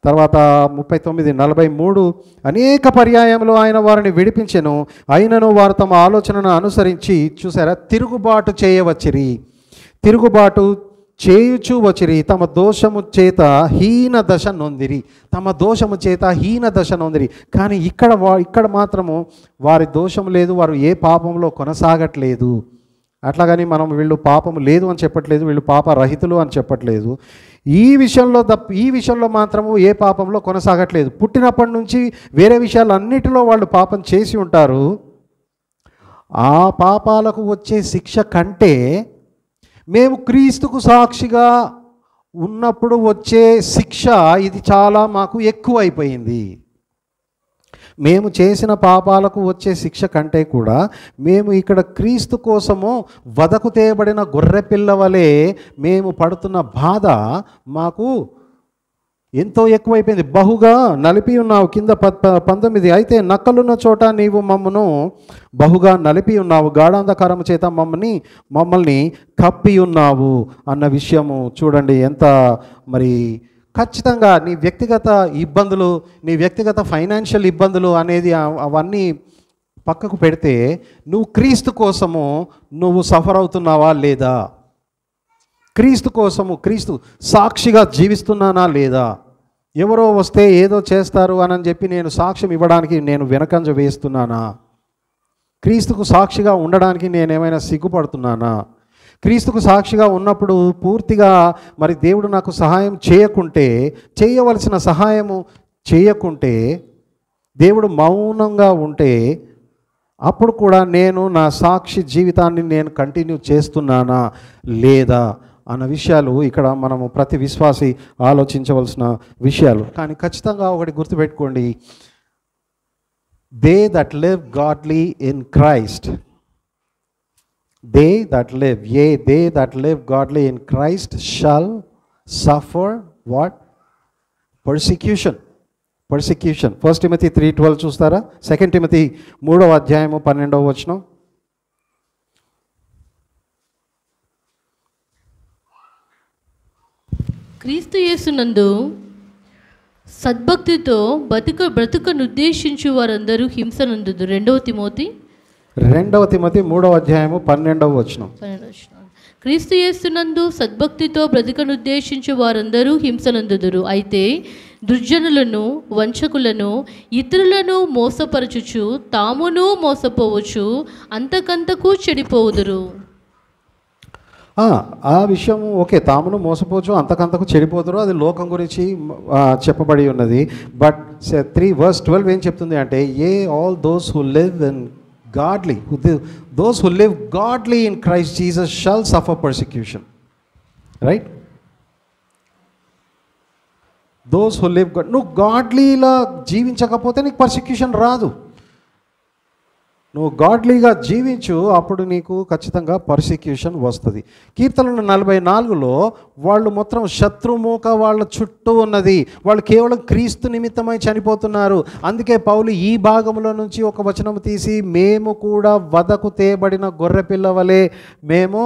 తర్వాత 39, 43, అనేక పర్యాయంలో ఆయన వారిని విడిపించెను, అయినను వారు తమ ఆలోచనను అనుసరించి, చూసారా, తిరుగుబాటు చేయుచూ వచ్చిరి, తమ దోషము చేత హీన దశ నొందిరి. కానీ ఇక్కడ మాత్రము వారి దోషం లేదు, వారు ఏ పాపంలో కొనసాగట్లేదు. అట్లాగని మనం వీళ్ళు పాపం లేదు అని చెప్పట్లేదు, వీళ్ళు పాపరహితులు అని చెప్పట్లేదు. ఈ విషయంలో మాత్రము ఏ పాపంలో కొనసాగట్లేదు. పుట్టినప్పటి నుంచి వేరే విషయాలన్నిటిలో వాళ్ళు పాపం చేసి ఉంటారు. ఆ పాపాలకు వచ్చే శిక్ష కంటే మేము క్రీస్తుకు సాక్షిగా ఉన్నప్పుడు వచ్చే శిక్ష ఇది చాలా మాకు ఎక్కువ అయిపోయింది. మేము చేసిన పాపాలకు వచ్చే శిక్ష కంటే కూడా మేము ఇక్కడ క్రీస్తు కోసము వదకు తేయబడిన గొర్రెపిల్ల వలె మేము పడుతున్న బాధ మాకు ఎంతో ఎక్కువైపోయింది. బహుగా నలిపి ఉన్నావు. కింద 19, అయితే నక్కలున్న చోట నీవు మమ్మను బహుగా నలిపి ఉన్నావు, గాఢాంధకారము చేత మమ్మల్ని కప్పి ఉన్నావు అన్న విషయము చూడండి. ఎంత మరి ఖచ్చితంగా నీ వ్యక్తిగత ఇబ్బందులు, నీ వ్యక్తిగత ఫైనాన్షియల్ ఇబ్బందులు అనేది అవన్నీ పక్కకు పెడితే నువ్వు క్రీస్తు కోసము నువ్వు సఫర్ అవుతున్నావా లేదా? క్రీస్తు సాక్షిగా జీవిస్తున్నానా లేదా? ఎవరో వస్తే ఏదో చేస్తారు అని చెప్పి నేను సాక్ష్యం ఇవ్వడానికి నేను వెనకంజ వేస్తున్నానా? క్రీస్తుకు సాక్షిగా ఉండడానికి నేనేమైనా సిగ్గుపడుతున్నానా? క్రీస్తుకు సాక్షిగా ఉన్నప్పుడు పూర్తిగా మరి దేవుడు నాకు సహాయం చేయవలసిన సహాయము చేయకుంటే, దేవుడు మౌనంగా ఉంటే, అప్పుడు కూడా నేను నా సాక్షి జీవితాన్ని నేను కంటిన్యూ చేస్తున్నానా లేదా అన్న విషయాలు ఇక్కడ మనము ప్రతి విశ్వాసి ఆలోచించవలసిన విషయాలు. కానీ ఖచ్చితంగా ఒకటి గుర్తుపెట్టుకోండి, they that live godly in Christ, they that live godly in Christ shall suffer what? Persecution. 1 Timothy 3:12 చూస్తారా? 2 Timothy 3:12 క్రీస్తు యేసునందు సద్భక్తితో బ్రతుకనుద్దేశించు వారందరూ హింసనందుదు. 2 తిమోతి 3:12 క్రీస్తు యేసునందు సద్భక్తితో బ్రతుకనుద్దేశించు వారందరూ హింసనందుదురు. అయితే దుర్జనులను, వంచకులను, ఇతరులను మోసపరచుచు తామును మోసపోవచ్చు, అంతకంతకు చెడిపోవుదురు. ఆ విషయం ఓకే, తామును మోసపోవచ్చు, అంతకంతకు చెడిపోతారు, అది లోకం గురించి చెప్పబడి ఉన్నది. బట్ 3:12 ఏం చెప్తుంది అంటే, all those who live in godly, those who live godly in Christ Jesus shall suffer persecution. Right? Those who live God, నువ్వు గాడ్లీలా జీవించకపోతే నీకు పర్సిక్యూషన్ రాదు. నువ్వు గాడ్లీగా జీవించు, అప్పుడు నీకు ఖచ్చితంగా పర్సిక్యూషన్ వస్తుంది. కీర్తనలు 44లో వాళ్ళు మొత్తం శత్రుమూక వాళ్ళ చుట్టూ ఉన్నది, వాళ్ళు కేవలం క్రీస్తు నిమిత్తమై చనిపోతున్నారు. అందుకే పౌలు ఈ భాగంలో నుంచి ఒక వచనం తీసి, మేము కూడా వధకు తేబడిన గొర్రెపిల్ల వలె మేము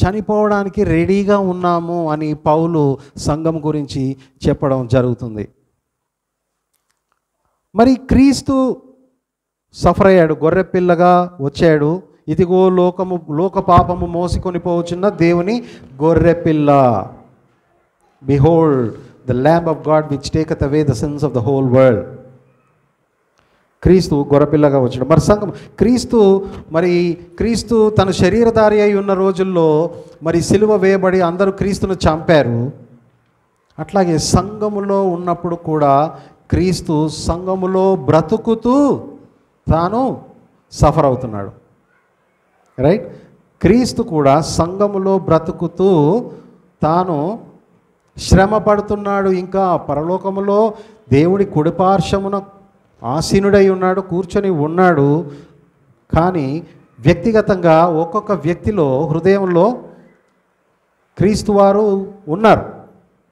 చనిపోవడానికి రెడీగా ఉన్నాము అని పౌలు సంఘం గురించి చెప్పడం జరుగుతుంది. మరి క్రీస్తు సఫర్ అయ్యాడు, గొర్రెపిల్లగా వచ్చాడు. ఇదిగో లోక పాపము మోసుకొని పోవచ్చున్న దేవుని గొర్రెపిల్ల. Behold the lamb of God which taketh away the sins of the whole world. క్రీస్తు గొర్రెపిల్లగా వచ్చాడు. మరి సంఘం క్రీస్తు తన శరీరధారి అయి ఉన్న రోజుల్లో మరి సిలువ వేయబడి అందరూ క్రీస్తును చంపారు. అట్లాగే సంఘములో ఉన్నప్పుడు కూడా క్రీస్తు సంఘములో బ్రతుకుతూ తాను సఫర్ అవుతున్నాడు. రైట్? క్రీస్తు కూడా సంఘములో బ్రతుకుతూ తాను శ్రమ పడుతున్నాడు. ఇంకా పరలోకములో దేవుడి కుడిపార్శ్వమున ఆసీనుడై ఉన్నాడు, కూర్చొని ఉన్నాడు. కానీ వ్యక్తిగతంగా ఒక్కొక్క వ్యక్తిలో హృదయంలో క్రీస్తు వారు ఉన్నారు.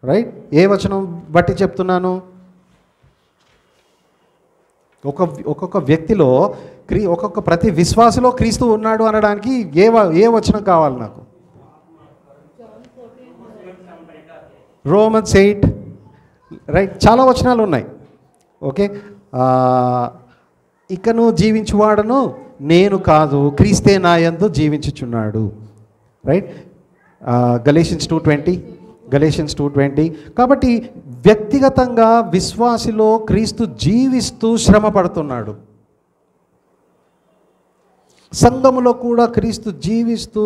రైట్? ఏ వచనం బట్టి చెప్తున్నాను? ఒక్కొక్క వ్యక్తిలో ఒక్కొక్క ప్రతి విశ్వాసలో క్రీస్తు ఉన్నాడు అనడానికి ఏ వచనం కావాలి నాకు? Romans 8, right? చాలా వచనాలు ఉన్నాయి. ఓకే, ఇకను జీవించువాడను నేను కాదు, క్రీస్తే నా యందు జీవించుచున్నాడు. రైట్? Galatians 2:20. కాబట్టి వ్యక్తిగతంగా విశ్వాసిలో క్రీస్తు జీవిస్తూ శ్రమ పడుతున్నాడు. సంఘములో కూడా క్రీస్తు జీవిస్తూ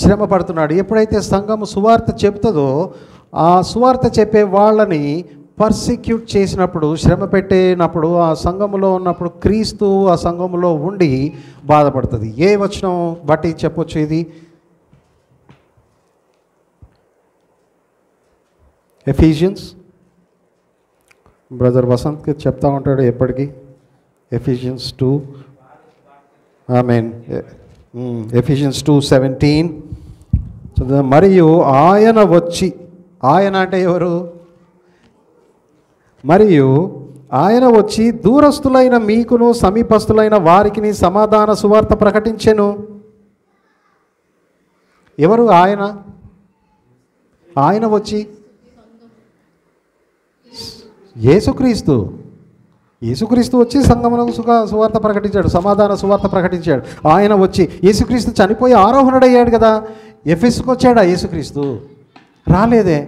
శ్రమ పడుతున్నాడు. ఎప్పుడైతే సంఘము సువార్త చెప్తుందో ఆ సువార్త చెప్పే వాళ్ళని పర్సిక్యూట్ చేసినప్పుడు, శ్రమ పెట్టినప్పుడు, ఆ సంఘములో ఉన్నప్పుడు క్రీస్తు ఆ సంఘములో ఉండి బాధపడుతుంది. ఏ వచనం బట్టి చెప్పొచ్చు ఇది? ఎఫీషియన్స్. బ్రదర్ వసంత్కి చెప్తా ఉంటాడు ఎప్పటికీ. Ephesians 2, Ephesians 2:17. మరియు ఆయన వచ్చి, ఆయన అంటే ఎవరు? మరియు ఆయన వచ్చి దూరస్తులైన మీకును సమీపస్తులైన వారికి సమాధాన సువార్త ప్రకటించెను. ఎవరు ఆయన? ఆయన వచ్చి యేసుక్రీస్తు వచ్చి సంఘమునకు సువార్త ప్రకటించాడు, సమాధాన సువార్త ప్రకటించాడు. ఆయన వచ్చి, యేసుక్రీస్తు చనిపోయి ఆరోహణుడయ్యాడు కదా, ఎఫెసుకు వచ్చాడా యేసుక్రీస్తు? రాలేదే.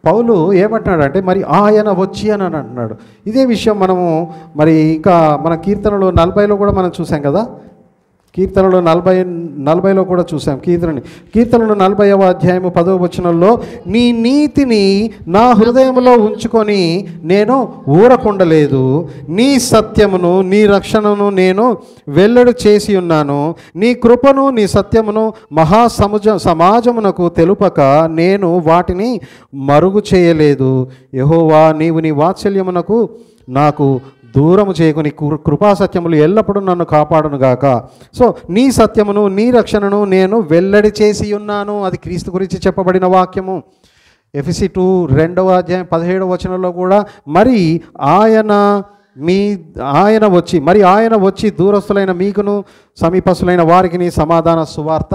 పౌలు ఏమంటున్నాడు అంటే, మరి ఆయన వచ్చి అని అంటున్నాడు. ఇదే విషయం మనము మరి ఇంకా మన కీర్తనలు 40లో కూడా మనం చూసాం కదా. కీర్తనలు 40లో కూడా చూసాం. కీర్తనలు 40వ అధ్యాయము 10వ వచనంలో, నీ నీతిని నా హృదయంలో ఉంచుకొని నేను ఊరకుండలేదు, నీ సత్యమును నీ రక్షణను నేను వెల్లడి చేసి ఉన్నాను, నీ కృపను నీ సత్యమును సమాజమునకు తెలుపక నేను వాటిని మరుగు చేయలేదు. యెహోవా, నీవు నీ వాత్సల్యమునకు నాకు దూరము చేయకుని కృపాసత్యములు ఎల్లప్పుడూ నన్ను కాపాడునుగాక. సో నీ సత్యమును నీ రక్షణను నేను వెల్లడి చేసి ఉన్నాను. అది క్రీస్తు గురించి చెప్పబడిన వాక్యము. ఎఫెసీ 2 2వ అధ్యాయం 17వ వచనంలో కూడా ఆయన వచ్చి దూరస్తులైన మీకును సమీపస్తులైన వారికి సమాధాన సువార్త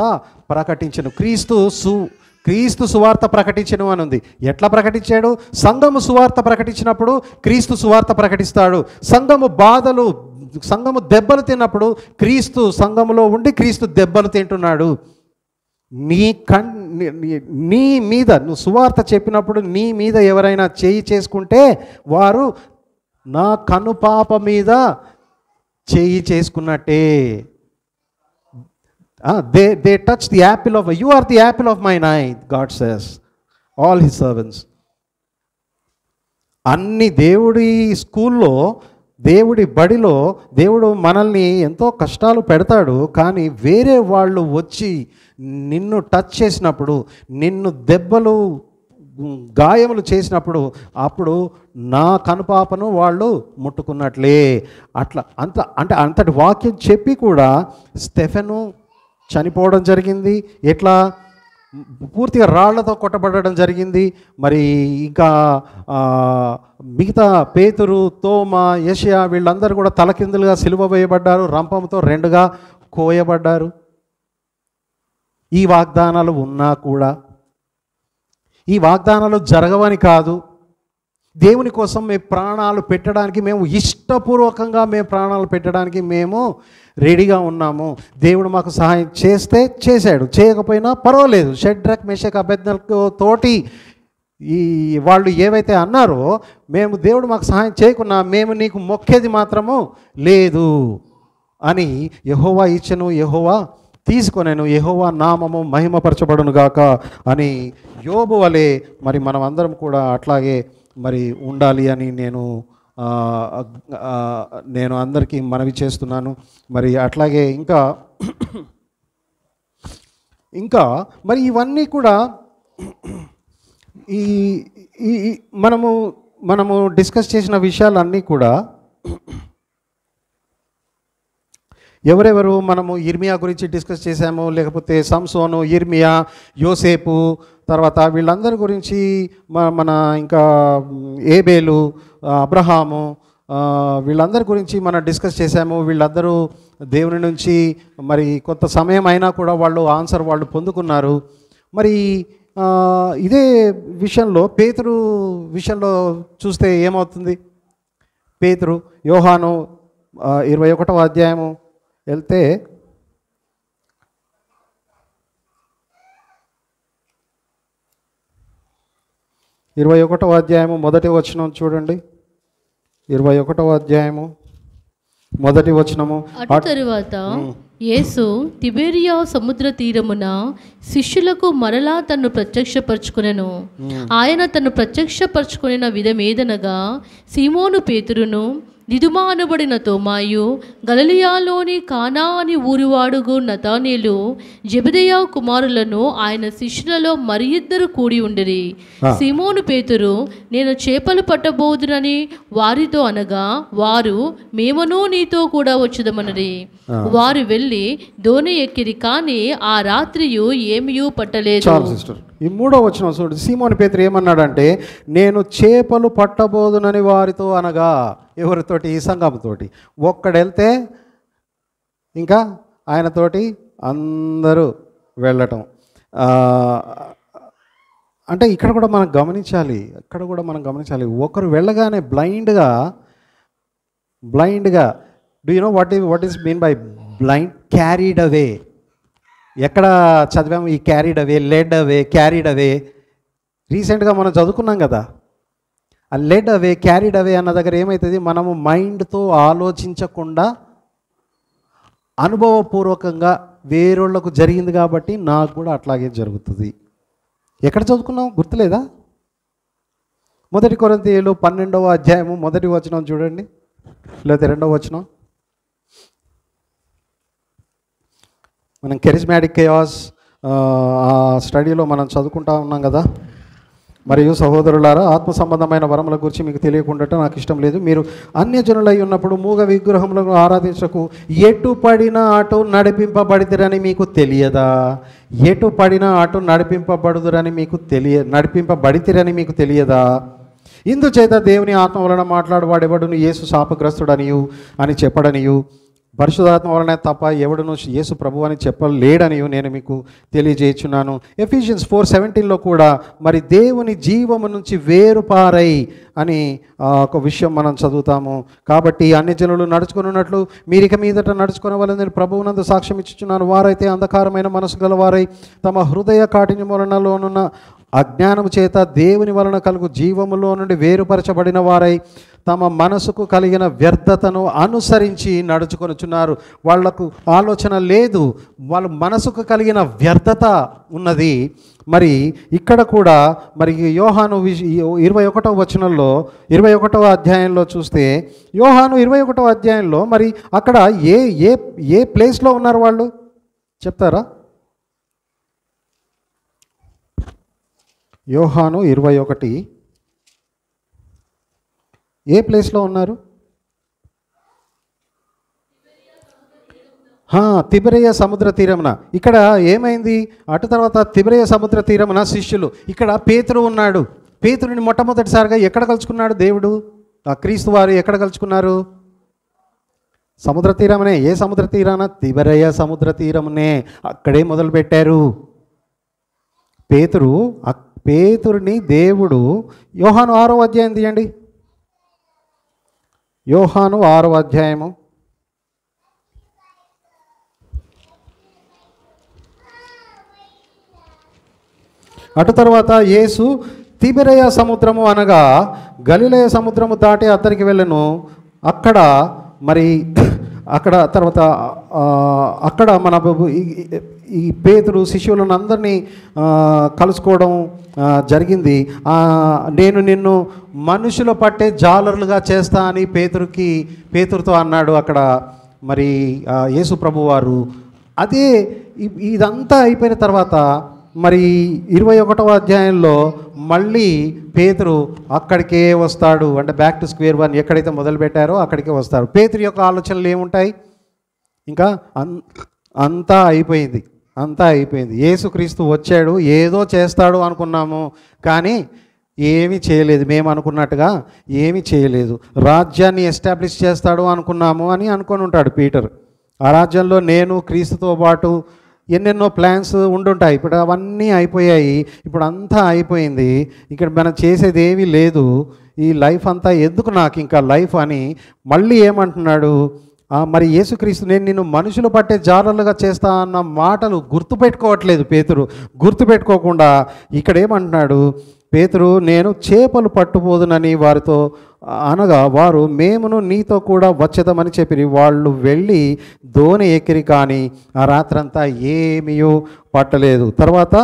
ప్రకటించెను. క్రీస్తు సువార్త ప్రకటించను అని ఉంది. ఎట్లా ప్రకటించాడు? సంఘము సువార్త ప్రకటించినప్పుడు క్రీస్తు సువార్త ప్రకటిస్తాడు. సంఘము దెబ్బలు తిన్నప్పుడు క్రీస్తు సంఘములో ఉండి క్రీస్తు దెబ్బలు తింటున్నాడు. నీ మీద నువ్వు సువార్త చెప్పినప్పుడు నీ మీద ఎవరైనా చేయి చేసుకుంటే వారు నా కనుపాప మీద చేయి చేసుకున్నట్టే. They touch the apple of you are the apple of mine eye, God says, all his servants. అన్ని దేవుడి స్కూల్లో, దేవుడి బడిలో దేవుడు మనల్ని ఎంతో కష్టాలు పెడతాడు. కానీ వేరే వాళ్ళు వచ్చి నిన్ను టచ్ చేసినప్పుడు, నిన్ను దెబ్బలు గాయములు చేసినప్పుడు అప్పుడు నా కనుపాపను వాళ్ళు ముట్టుకున్నట్లే. అంతటి వాక్యం చెప్పి కూడా స్టెఫెను చనిపోవడం జరిగింది. ఎట్లా? పూర్తిగా రాళ్లతో కొట్టబడడం జరిగింది. మరి ఇంకా మిగతా పేతురు, తోమా, యెషయా వీళ్ళందరూ కూడా తలకిందులుగా సిలువ వేయబడ్డారు, రంపంతో 2గా కోయబడ్డారు. ఈ వాగ్దానాలు ఉన్నా కూడా ఈ వాగ్దానాలు జరగవని కాదు. దేవుని కోసం మేము ప్రాణాలు పెట్టడానికి, మేము ఇష్టపూర్వకంగా ప్రాణాలు పెట్టడానికి మేము రెడీగా ఉన్నాము. దేవుడు మాకు సహాయం చేస్తే చేశాడు, చేయకపోయినా పర్వాలేదు. షడ్రక్, మెషక్, అబేద్నెగో తోటి వాళ్ళు ఏవైతే అన్నారో, మేము దేవుడు మాకు సహాయం చేయకున్నా మేము నీకు మొక్కేది మాత్రము లేదు అని యెహోవా ఇచ్చెను, యెహోవా తీసుకొనెను, యెహోవా నామము మహిమపరచబడును గాక అని యోబు వలె మరి మనం అందరం కూడా అట్లాగే మరి ఉండాలి అని నేను అందరికీ మనవి చేస్తున్నాను. మరి అట్లాగే ఇంకా మరి ఇవన్నీ కూడా ఈ మనము డిస్కస్ చేసిన విషయాలన్నీ కూడా ఎవరెవరు మనము ఇర్మియా గురించి డిస్కస్ చేశాము, లేకపోతే సంసోను, ఇర్మియా, యోసేపు, తర్వాత వీళ్ళందరి గురించి మన ఇంకా ఏబేలు, అబ్రహాము, వీళ్ళందరి గురించి మనం డిస్కస్ చేశాము. వీళ్ళందరూ దేవుని నుంచి మరి కొంత సమయం అయినా కూడా వాళ్ళు పొందుకున్నారు. మరి ఇదే విషయంలో పేతురు విషయంలో చూస్తే ఏమవుతుంది? పేతురు యోహాను 21వ అధ్యాయము వెళ్తే 21వ అధ్యాయము మొదటి వచనం చూడండి. 21వ అధ్యాయము మొదటి వచనము. అటు తరువాత యేసు తిబెరియా సముద్ర తీరమున శిష్యులకు మరలా తన్ను ప్రత్యక్షపరచుకొనెను. ఆయన తన్ను ప్రత్యక్షపరచుకొనిన విధమేదనగా, సీమోను పేతురును, దిదుమా అనబడిన తోమాయు, గలిలయలోని కానా అని ఊరివాడుగు నతానేలు, జెబెదయి కుమారులను ఆయన శిష్యులలో మరి 2 కూడి ఉండిరి. సీమోను పేతురు, నేను చేపలు పట్టబోదునని వారితో అనగా, వారు, మేమును నీతో కూడా వచ్చుదమనరి. వారు వెళ్ళి దోణి ఎక్కిరి, కానీ ఆ రాత్రియు ఏమీయూ పట్టలేదు. ఈ 3వ వచనం చూడండి. సీమోను పేతురు ఏమన్నాడంటే, నేను చేపలు పట్టబోదునని వారితో అనగా, ఎవరితోటి? ఈ సంఘంతోటి. ఒక్కడెళ్తే ఇంకా ఆయనతోటి అందరూ వెళ్ళటం. అంటే ఇక్కడ కూడా మనం గమనించాలి, ఒకరు వెళ్ళగానే బ్లైండ్గా do you know what is mean by blind? Carried away. ఎక్కడ చదివాము ఈ carried away? Led away, carried away. రీసెంట్గా మనం చదువుకున్నాం కదా. ఆ లెడ్ అవే, క్యారీడ్ అవే అన్న దగ్గర ఏమవుతుంది? మనము మైండ్తో ఆలోచించకుండా అనుభవపూర్వకంగా వేరోళ్లకు జరిగింది కాబట్టి నాకు కూడా అట్లాగే జరుగుతుంది. ఎక్కడ చదువుకున్నాం గుర్తులేదా? 1 కొరింథీయులు 12వ అధ్యాయము మొదటి వచనం చూడండి, లేకపోతే 2వ వచనం. మనం కెరిస్మాటిక్ కేయాస్ ఆ స్టడీలో మనం చదువుకుంటా ఉన్నాం కదా. మరియు సహోదరులారా, ఆత్మ సంబంధమైన వరముల గురించి మీకు తెలియకుండా నాకు ఇష్టం లేదు. మీరు అన్యజనులై ఉన్నప్పుడు మూగ విగ్రహములను ఆరాధించకు ఎటు పడినా అటు నడిపింపబడిదిరని మీకు తెలియదా? ఎటు పడినా అటు నడిపింపబడుదురని మీకు నడిపింపబడితిరని మీకు తెలియదా? ఇందుచేత దేవుని ఆత్మ వలన మాట్లాడువాడెవడును యేసు శాపగ్రస్తుడనియు అని చెప్పడనియు, పరిశుద్ధాత్మ వలన తప్ప ఎవడును యేసు ప్రభు అని చెప్పలేడని నేను మీకు తెలియజేయుచున్నాను. ఎఫీషియన్స్ 4:17 కూడా మరి దేవుని జీవము నుంచి వేరుపారై అని ఒక విషయం మనం చదువుతాము. కాబట్టి అన్ని జనులు నడుచుకున్నట్లు మీరిక మీదట నడుచుకునే నేను ప్రభువునందు సాక్ష్యం ఇచ్చుచున్నాను. వారైతే అంధకారమైన మనసు గలవారై తమ హృదయ కాఠిన్య వలనలోనున్న అజ్ఞానము చేత దేవుని వలన కలుగు జీవములో నుండి వేరుపరచబడిన వారై తమ మనసుకు కలిగిన వ్యర్థతను అనుసరించి నడుచుకొనుచున్నారు. వాళ్లకు ఆలోచన లేదు, వాళ్ళ మనసుకు కలిగిన వ్యర్థత ఉన్నది. మరి ఇక్కడ కూడా మరి యోహాను 21వ వచనంలో 21వ అధ్యాయంలో చూస్తే, యోహాను 21వ అధ్యాయంలో మరి అక్కడ ఏ ఏ ఏ ప్లేస్లో ఉన్నారు వాళ్ళు చెప్తారా? యోహాను 21 ఏ ప్లేస్లో ఉన్నారు? తిబెరయ సముద్ర తీరమున. ఇక్కడ ఏమైంది? అటు తర్వాత తిబెరయ సముద్ర తీరమున శిష్యులు, ఇక్కడ పేతురు ఉన్నాడు. పేతురుని మొట్టమొదటిసారిగా ఎక్కడ కలుసుకున్నాడు దేవుడు? క్రీస్తు వారు ఎక్కడ కలుసుకున్నారు? సముద్ర తీరమునే. ఏ సముద్ర తీరాన? తిబెరయ సముద్ర తీరమునే. అక్కడే మొదలుపెట్టారు. పేతురుని దేవుడు యోహాను 6వ అధ్యాయం తీయండి. యోహాను 6వ అధ్యాయము అటు తర్వాత యేసు తిబెరయ సముద్రము అనగా గలిలయ సముద్రము దాటి అతనికి వెళ్ళను. అక్కడ మన ఈ పేతురు శిష్యులను అందరినీ కలుసుకోవడం జరిగింది. నేను నిన్ను మనుషులు పట్టే జాలరులుగా చేస్తా అని పేతురుతో అన్నాడు అక్కడ మరి యేసు ప్రభువారు. అదే ఇదంతా అయిపోయిన తర్వాత మరి 21వ అధ్యాయంలో మళ్ళీ పేతురు అక్కడికే వస్తాడు. అంటే బ్యాక్ టు స్క్వేర్ వన్, ఎక్కడైతే మొదలుపెట్టారో అక్కడికే వస్తారు. పేతురు యొక్క ఆలోచనలు ఏముంటాయి? ఇంకా అంతా అయిపోయింది. యేసుక్రీస్తు వచ్చాడు, ఏదో చేస్తాడు అనుకున్నాము, కానీ ఏమీ చేయలేదు. మేము అనుకున్నట్టుగా ఏమీ చేయలేదు. రాజ్యాన్ని ఎస్టాబ్లిష్ చేస్తాడు అనుకున్నాము అని అనుకొని ఉంటాడు పీటర్. ఆ రాజ్యంలో నేను క్రీస్తుతో పాటు ఎన్నెన్నో ప్లాన్స్ ఉండుంటాయి. ఇప్పుడు అవన్నీ అయిపోయాయి. ఇప్పుడు అంతా అయిపోయింది. ఇక్కడ మనం చేసేది ఏమీ లేదు. ఈ లైఫ్ అంతా ఎందుకు నాకు ఇంకా లైఫ్ అని మళ్ళీ ఏమంటున్నాడు? మరి యేసుక్రీస్తు నేను నిన్ను మనుషులు పట్టే జాలర్లుగా చేస్తా అన్న మాటలు గుర్తుపెట్టుకోవట్లేదు పేతురు. గుర్తుపెట్టుకోకుండా ఇక్కడ ఏమంటున్నాడు పేతురు? నేను చేపలు పట్టుపోదునని వారితో అనగా వారు మేమును నీతో కూడా వచ్చేదామని చెప్పి వాళ్ళు వెళ్ళి దోణి ఎక్కిరి, కానీ ఆ రాత్రంతా ఏమీయూ పట్టలేదు. తర్వాత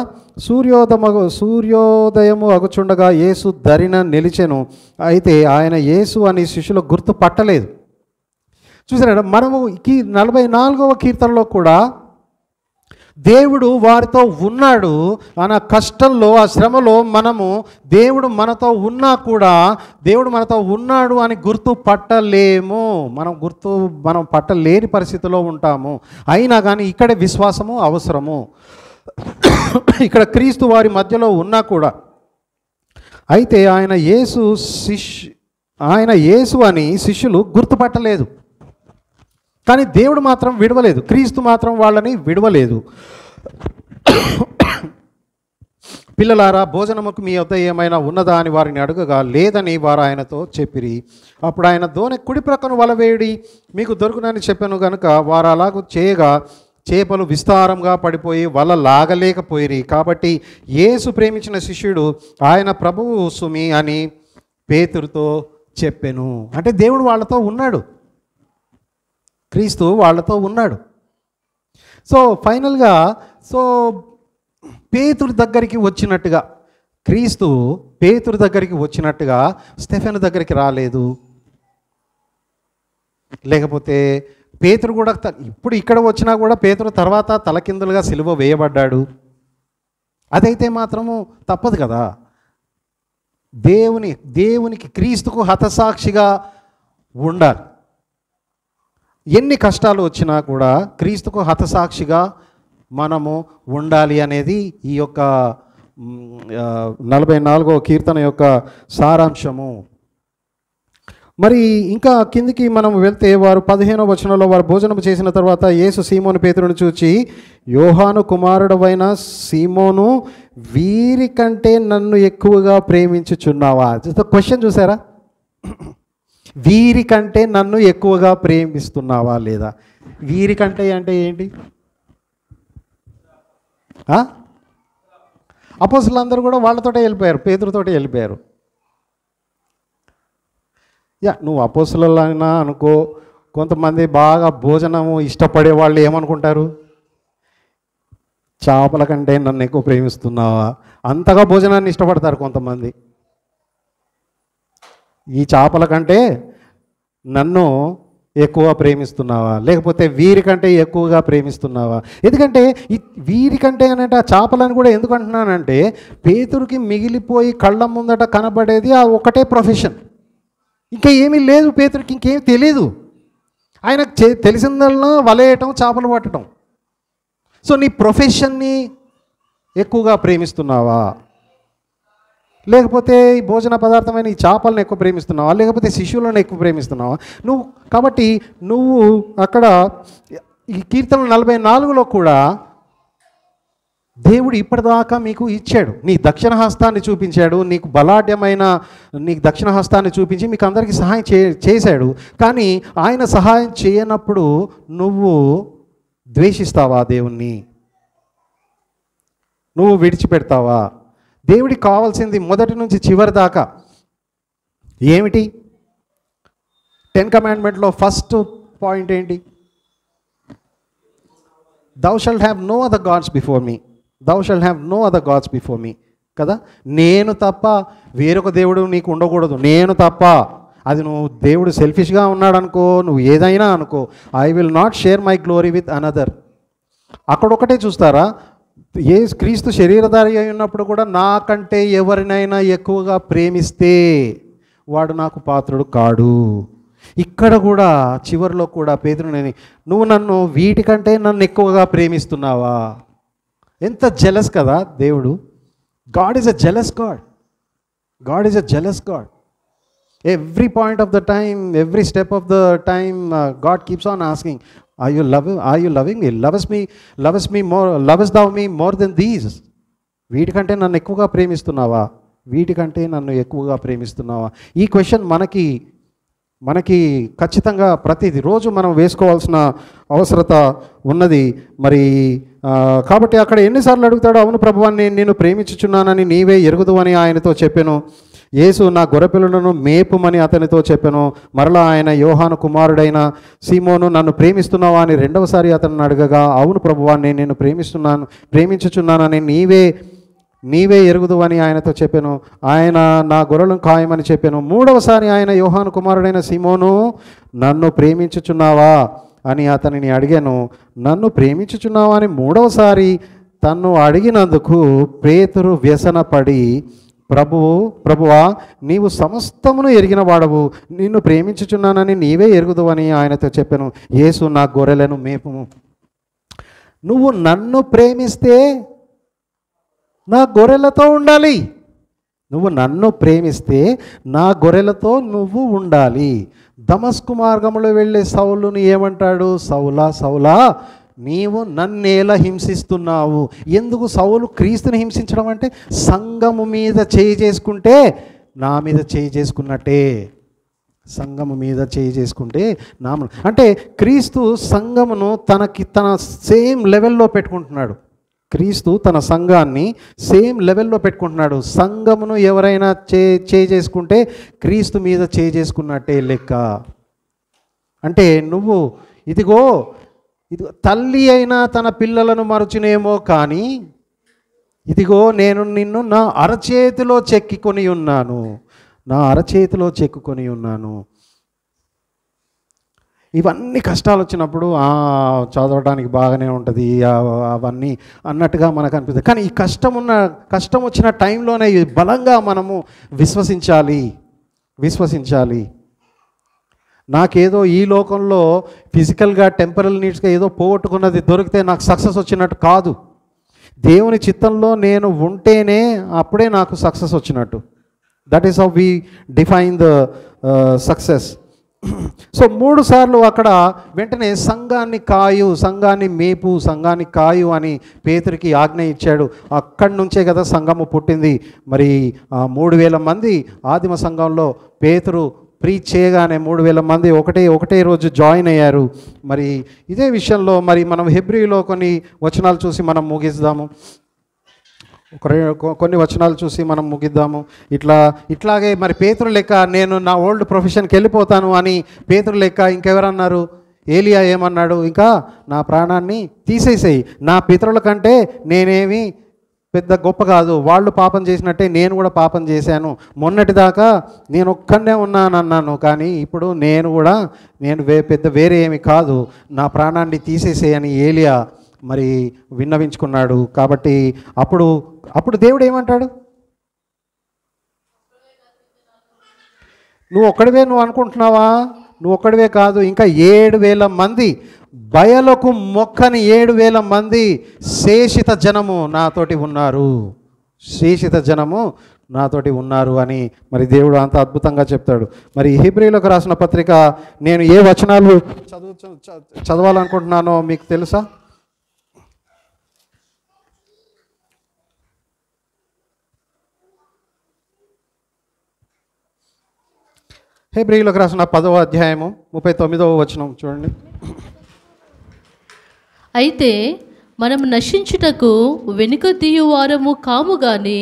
సూర్యోదయము అగుచుండగా యేసు దరిన నిలిచెను. అయితే ఆయన యేసు అని శిష్యులు గుర్తు పట్టలేదు. చూసారా, మనము ఈ 44వ కీర్తనలో కూడా దేవుడు వారితో ఉన్నాడు. ఆ కష్టంలో, ఆ శ్రమలో దేవుడు మనతో ఉన్నా కూడా దేవుడు మనతో ఉన్నాడు అని గుర్తు పట్టలేము. మనం పట్టలేని పరిస్థితిలో ఉంటాము. అయినా కానీ ఇక్కడే విశ్వాసము అవసరము. ఇక్కడ క్రీస్తు వారి మధ్యలో ఉన్నా కూడా, అయితే ఆయన యేసు అని శిష్యులు గుర్తుపట్టలేదు. కానీ దేవుడు మాత్రం విడవలేదు. క్రీస్తు మాత్రం వాళ్ళని విడవలేదు. పిల్లలారా, భోజనముకు మీ వద్ద ఏమైనా ఉన్నదా అని వారిని అడగగా లేదని వారు ఆయనతో చెప్పిరి. అప్పుడు ఆయన దోణి కుడి ప్రక్కను వల వేడి మీకు దొరుకునని చెప్పాను గనుక వారు అలాగూ చేయగా చేపలు విస్తారంగా పడిపోయి వల లాగలేకపోయిరి. కాబట్టి యేసు ప్రేమించిన శిష్యుడు ఆయన ప్రభువు సుమి అని పేతురుతో చెప్పెను. అంటే దేవుడు వాళ్ళతో ఉన్నాడు, క్రీస్తు వాళ్ళతో ఉన్నాడు. సో ఫైనల్గా పేతురు దగ్గరికి వచ్చినట్టుగా, క్రీస్తు పేతురు దగ్గరికి వచ్చినట్టుగా స్టెఫెను దగ్గరికి రాలేదు. లేకపోతే పేతురు కూడా ఇప్పుడు ఇక్కడ వచ్చినా కూడా పేతురు తర్వాత తలకిందులుగా సిలువ వేయబడ్డాడు. అదైతే మాత్రము తప్పదు కదా. దేవునికి క్రీస్తుకు హతసాక్షిగా ఉండాలి. ఎన్ని కష్టాలు వచ్చినా కూడా క్రీస్తుకు హతసాక్షిగా మనము ఉండాలి అనేది ఈ యొక్క 44వ కీర్తన యొక్క సారాంశము. మరి ఇంకా కిందికి మనం వెళ్తే వారు 15వ వచనంలో వారు భోజనం చేసిన తర్వాత యేసు సీమోను పేతురును చూచి, యోహాను కుమారుడవైన సీమోను, వీరికంటే నన్ను ఎక్కువగా ప్రేమించుచున్నావా? క్వశ్చన్ చూసారా? వీరికంటే నన్ను ఎక్కువగా ప్రేమిస్తున్నావా లేదా? వీరికంటే అంటే ఏంటి? అపోస్తలులందరూ కూడా వాళ్ళతోటే వెళ్ళిపోయారు, పేతురుతోటే వెళ్ళిపోయారు. నువ్వు అపోస్తలులైనా అనుకో, కొంతమంది బాగా భోజనము ఇష్టపడే వాళ్ళు ఏమనుకుంటారు? చేపల కంటే నన్ను ఎక్కువ ప్రేమిస్తున్నావా? అంతగా భోజనాన్ని ఇష్టపడతారు కొంతమంది. ఈ చేపల కంటే నన్ను ఎక్కువ ప్రేమిస్తున్నావా, లేకపోతే వీరికంటే ఎక్కువగా ప్రేమిస్తున్నావా? ఎందుకంటే వీరికంటే అంటే ఆ చేపలని కూడా ఎందుకు అంటున్నానంటే, పేతురుకి మిగిలిపోయి కళ్ళ ముందట కనబడేది ఆ ఒకటే ప్రొఫెషన్. ఇంకా ఏమీ లేదు పేతురుకి, ఇంకేం తెలియదు. ఆయనకు తెలిసిందల్లా వలేయటం, చేపలు పట్టడం. సో నీ ప్రొఫెషన్ని ఎక్కువగా ప్రేమిస్తున్నావా, లేకపోతే ఈ భోజన పదార్థమైన ఈ చేపలను ఎక్కువ ప్రేమిస్తున్నావా, లేకపోతే శిశువులను ఎక్కువ ప్రేమిస్తున్నావా? కాబట్టి నువ్వు అక్కడ ఈ కీర్తన 44లో కూడా దేవుడు ఇప్పటిదాకా మీకు ఇచ్చాడు, నీ దక్షిణ హస్తాన్ని చూపించాడు, నీకు బలాఢ్యమైన నీకు దక్షిణ హస్తాన్ని చూపించి మీకు అందరికీ సహాయం చేశాడు. కానీ ఆయన సహాయం చేయనప్పుడు నువ్వు ద్వేషిస్తావా దేవుణ్ణి? నువ్వు విడిచిపెడతావా? దేవుడికి కావాల్సింది మొదటి నుంచి చివరి దాకా ఏమిటి? 10 కమాండ్మెంట్లో ఫస్ట్ పాయింట్ ఏంటి? Thou shalt have no other gods before me. Thou shalt have no other gods before me. కదా, నేను తప్ప వేరొక దేవుడు నీకు ఉండకూడదు. నేను తప్ప. అది నువ్వు దేవుడు సెల్ఫిష్గా ఉన్నాడు అనుకో, నువ్వు ఏదైనా అనుకో, I will not share my glory with another. అక్కడొకటే చూస్తారా, ఏ క్రీస్తు శరీరధారి అయి ఉన్నప్పుడు కూడా నాకంటే ఎవరినైనా ఎక్కువగా ప్రేమిస్తే వాడు నాకు పాత్రుడు కాడు. ఇక్కడ కూడా చివరిలో కూడా పేతురుని, నువ్వు నన్ను వీటికంటే నన్ను ఎక్కువగా ప్రేమిస్తున్నావా? ఎంత జెలస్ కదా దేవుడు. God is a jealous God. God is a jealous God. Every point of the time, every step of the time God keeps on asking, Are you loving me? Lovest thou me more than these? వీటికంటే నన్ను ఎక్కువగా ప్రేమిస్తున్నావా? వీటికంటే నన్ను ఎక్కువగా ప్రేమిస్తున్నావా? ఈ question మనకి ఖచ్చితంగా ప్రతిరోజు మనం వేసుకోవాల్సిన అవసరత ఉన్నది. మరి కాబట్టి అక్కడ ఎన్నిసార్లు అడుగుతాడో, అవును ప్రభువా నేను ప్రేమించుచున్నానని నీవే ఎరుగుదు అని ఆయనతో చెప్పాను. యేసు నా గొర్రెపిల్లలను మేపుమని అతనితో చెప్పాను. మరలా ఆయన యోహాను కుమారుడైన సీమోను, నన్ను ప్రేమిస్తున్నావా అని రెండవసారి అతన్ని అడగగా, అవును ప్రభువా నేను ప్రేమించుచున్నానని నీవే ఎరుగుదు అని ఆయనతో చెప్పాను. ఆయన నా గొర్రెలను ఖాయమని చెప్పాను. మూడవసారి ఆయన యోహాను కుమారుడైన సీమోను, నన్ను ప్రేమించుచున్నావా అని అతనిని అడిగాను. నన్ను ప్రేమించుచున్నావా అని మూడవసారి తన్ను అడిగినందుకు పేతురు వ్యసనపడి, ప్రభువా నీవు సమస్తమును ఎరిగిన వాడవు, నిన్ను ప్రేమించుచున్నానని నీవే ఎరుగుదు అని ఆయనతో చెప్పాను. యేసు నా గొర్రెలను మేపుము. నువ్వు నన్ను ప్రేమిస్తే నా గొర్రెలతో ఉండాలి. నువ్వు నన్ను ప్రేమిస్తే నా గొర్రెలతో నువ్వు ఉండాలి. దమస్కు మార్గంలో వెళ్ళే సౌలుని ఏమంటాడు? సౌలా సౌలా నీవు నన్నేలా హింసిస్తున్నావు? ఎందుకు సౌలు క్రీస్తుని హింసించడం అంటే, సంఘము మీద చేయి చేసుకుంటే నా మీద చేయి చేసుకున్నట్టే. సంఘము మీద చేయి చేసుకుంటే అంటే క్రీస్తు సంఘమును తన సేమ్ లెవెల్లో పెట్టుకుంటున్నాడు. క్రీస్తు తన సంఘాన్ని సేమ్ లెవెల్లో పెట్టుకుంటున్నాడు. సంఘమును ఎవరైనా చేయి చేసుకుంటే క్రీస్తు మీద చేయి చేసుకున్నట్టే లెక్క. అంటే నువ్వు ఇదిగో తల్లి అయినా తన పిల్లలను మరచునేమో, కానీ ఇదిగో నేను నిన్ను నా అరచేతిలో చెక్కుకొని ఉన్నాను. ఇవన్నీ కష్టాలు వచ్చినప్పుడు చదవడానికి బాగానే ఉంటుంది అవన్నీ అన్నట్టుగా మనకు అనిపిస్తుంది. కానీ ఈ కష్టం వచ్చిన టైంలోనే బలంగా మనము విశ్వసించాలి. నాకేదో ఈ లోకంలో ఫిజికల్గా టెంపరల్ నీడ్స్గా ఏదో పోగొట్టుకున్నది దొరికితే నాకు సక్సెస్ వచ్చినట్టు కాదు. దేవుని చిత్తంలో నేను ఉంటేనే అప్పుడే నాకు సక్సెస్ వచ్చినట్టు. That is how we define the success. So 3 సార్లు అక్కడ వెంటనే సంఘాన్ని మేపు, సంఘాన్ని కాయు అని పేతురికి ఆజ్ఞ ఇచ్చాడు. అక్కడి నుంచే కదా సంఘము పుట్టింది. మరి 3000 మంది ఆదిమ సంఘంలో పేతురు ప్రీచ్ చేయగానే 3000 మంది ఒకటే రోజు జాయిన్ అయ్యారు. మరి ఇదే విషయంలో మరి మనం హెబ్రీలో కొన్ని వచనాలు చూసి మనం ముగిద్దాము. కొన్ని వచనాలు చూసి మనం ముగిద్దాము. ఇట్లాగే మరి పేతురు లెక్క నేను నా ఓల్డ్ ప్రొఫెషన్కి వెళ్ళిపోతాను అని పేతురు లెక్క ఇంకెవరన్నారు? ఏలియా ఏమన్నాడు? ఇంకా నా ప్రాణాన్ని తీసేసేయి, నా పితరుల కంటే నేనేమి పెద్ద గొప్ప కాదు, వాళ్ళు పాపం చేసినట్టే నేను కూడా పాపం చేశాను, మొన్నటిదాకా నేను ఒక్కనే ఉన్నానన్నాను, కానీ ఇప్పుడు నేను పెద్ద వేరే ఏమి కాదు, నా ప్రాణాన్ని తీసేసేయని ఏలియా మరి విన్నవించుకున్నాడు. కాబట్టి అప్పుడు దేవుడు ఏమంటాడు? నువ్వు అనుకుంటున్నావా? నువ్వు ఒక్కడివే కాదు, ఇంకా 7000 మంది, బయలకు మొక్కని 7000 మంది శేషిత జనము నాతోటి ఉన్నారు అని మరి దేవుడు అంత అద్భుతంగా చెప్తాడు. మరి హెబ్రీలకు రాసిన పత్రిక నేను ఏ వచనాలు చదవాలనుకుంటున్నానో మీకు తెలుసా? హెబ్రీలకు రాసిన 10వ అధ్యాయము 39వ వచనం చూడండి. అయితే మనము నశించుటకు వెనుక తీయువారము కాము గాని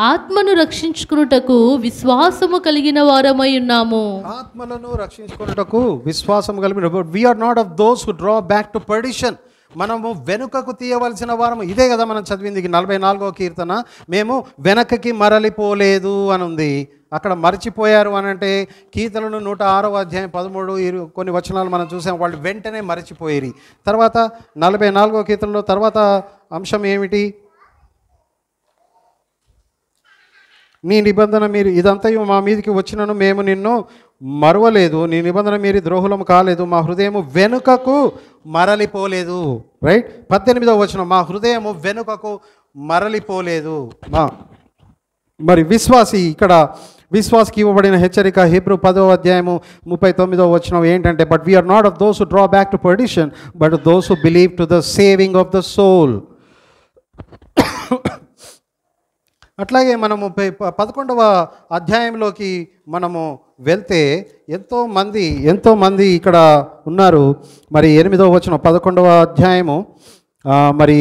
ఆత్మను రక్షించుకున్నటకు విశ్వాసము కలిగిన వారమై ఉన్నాము. ఆత్మలను రక్షించుకున్నటకు విశ్వాసము కలిగిన. We are not of those who draw back to perdition. మనము వెనుకకు తీయవలసిన వారము. ఇదే కదా మనం చదివింది 44వ కీర్తన, మేము వెనకకి మరలిపోలేదు అని ఉంది. అక్కడ మరచిపోయారు అని అంటే కీర్తనలు 106వ అధ్యాయం 13 కొన్ని వచనాలు మనం చూసాం, వాళ్ళు వెంటనే మరచిపోయేరి. తర్వాత 44వ కీర్తనలో తర్వాత అంశం ఏమిటి? నీ నిబంధన మీరు ఇదంతయు మా మీదికి వచ్చినను మేము నిన్ను మరువలేదు, నీ నిబంధన మీరు ద్రోహులము కాలేదు, మా హృదయము వెనుకకు మరలిపోలేదు. రైట్. 18వ వచనం, మా హృదయము వెనుకకు మరలిపోలేదు. మరి విశ్వాసికి ఇవ్వబడిన హెచ్చరిక హెబ్రీ 10వ అధ్యాయము 39వ వచనం ఏంటంటే, but we are not of those who draw back to perdition but those who believe to the saving of the soul. అట్లాగే మనము 11వ అధ్యాయంలోకి మనము వెళ్తే ఎంతోమంది ఇక్కడ ఉన్నారు. మరి 8వ వచనం 11వ అధ్యాయము మరి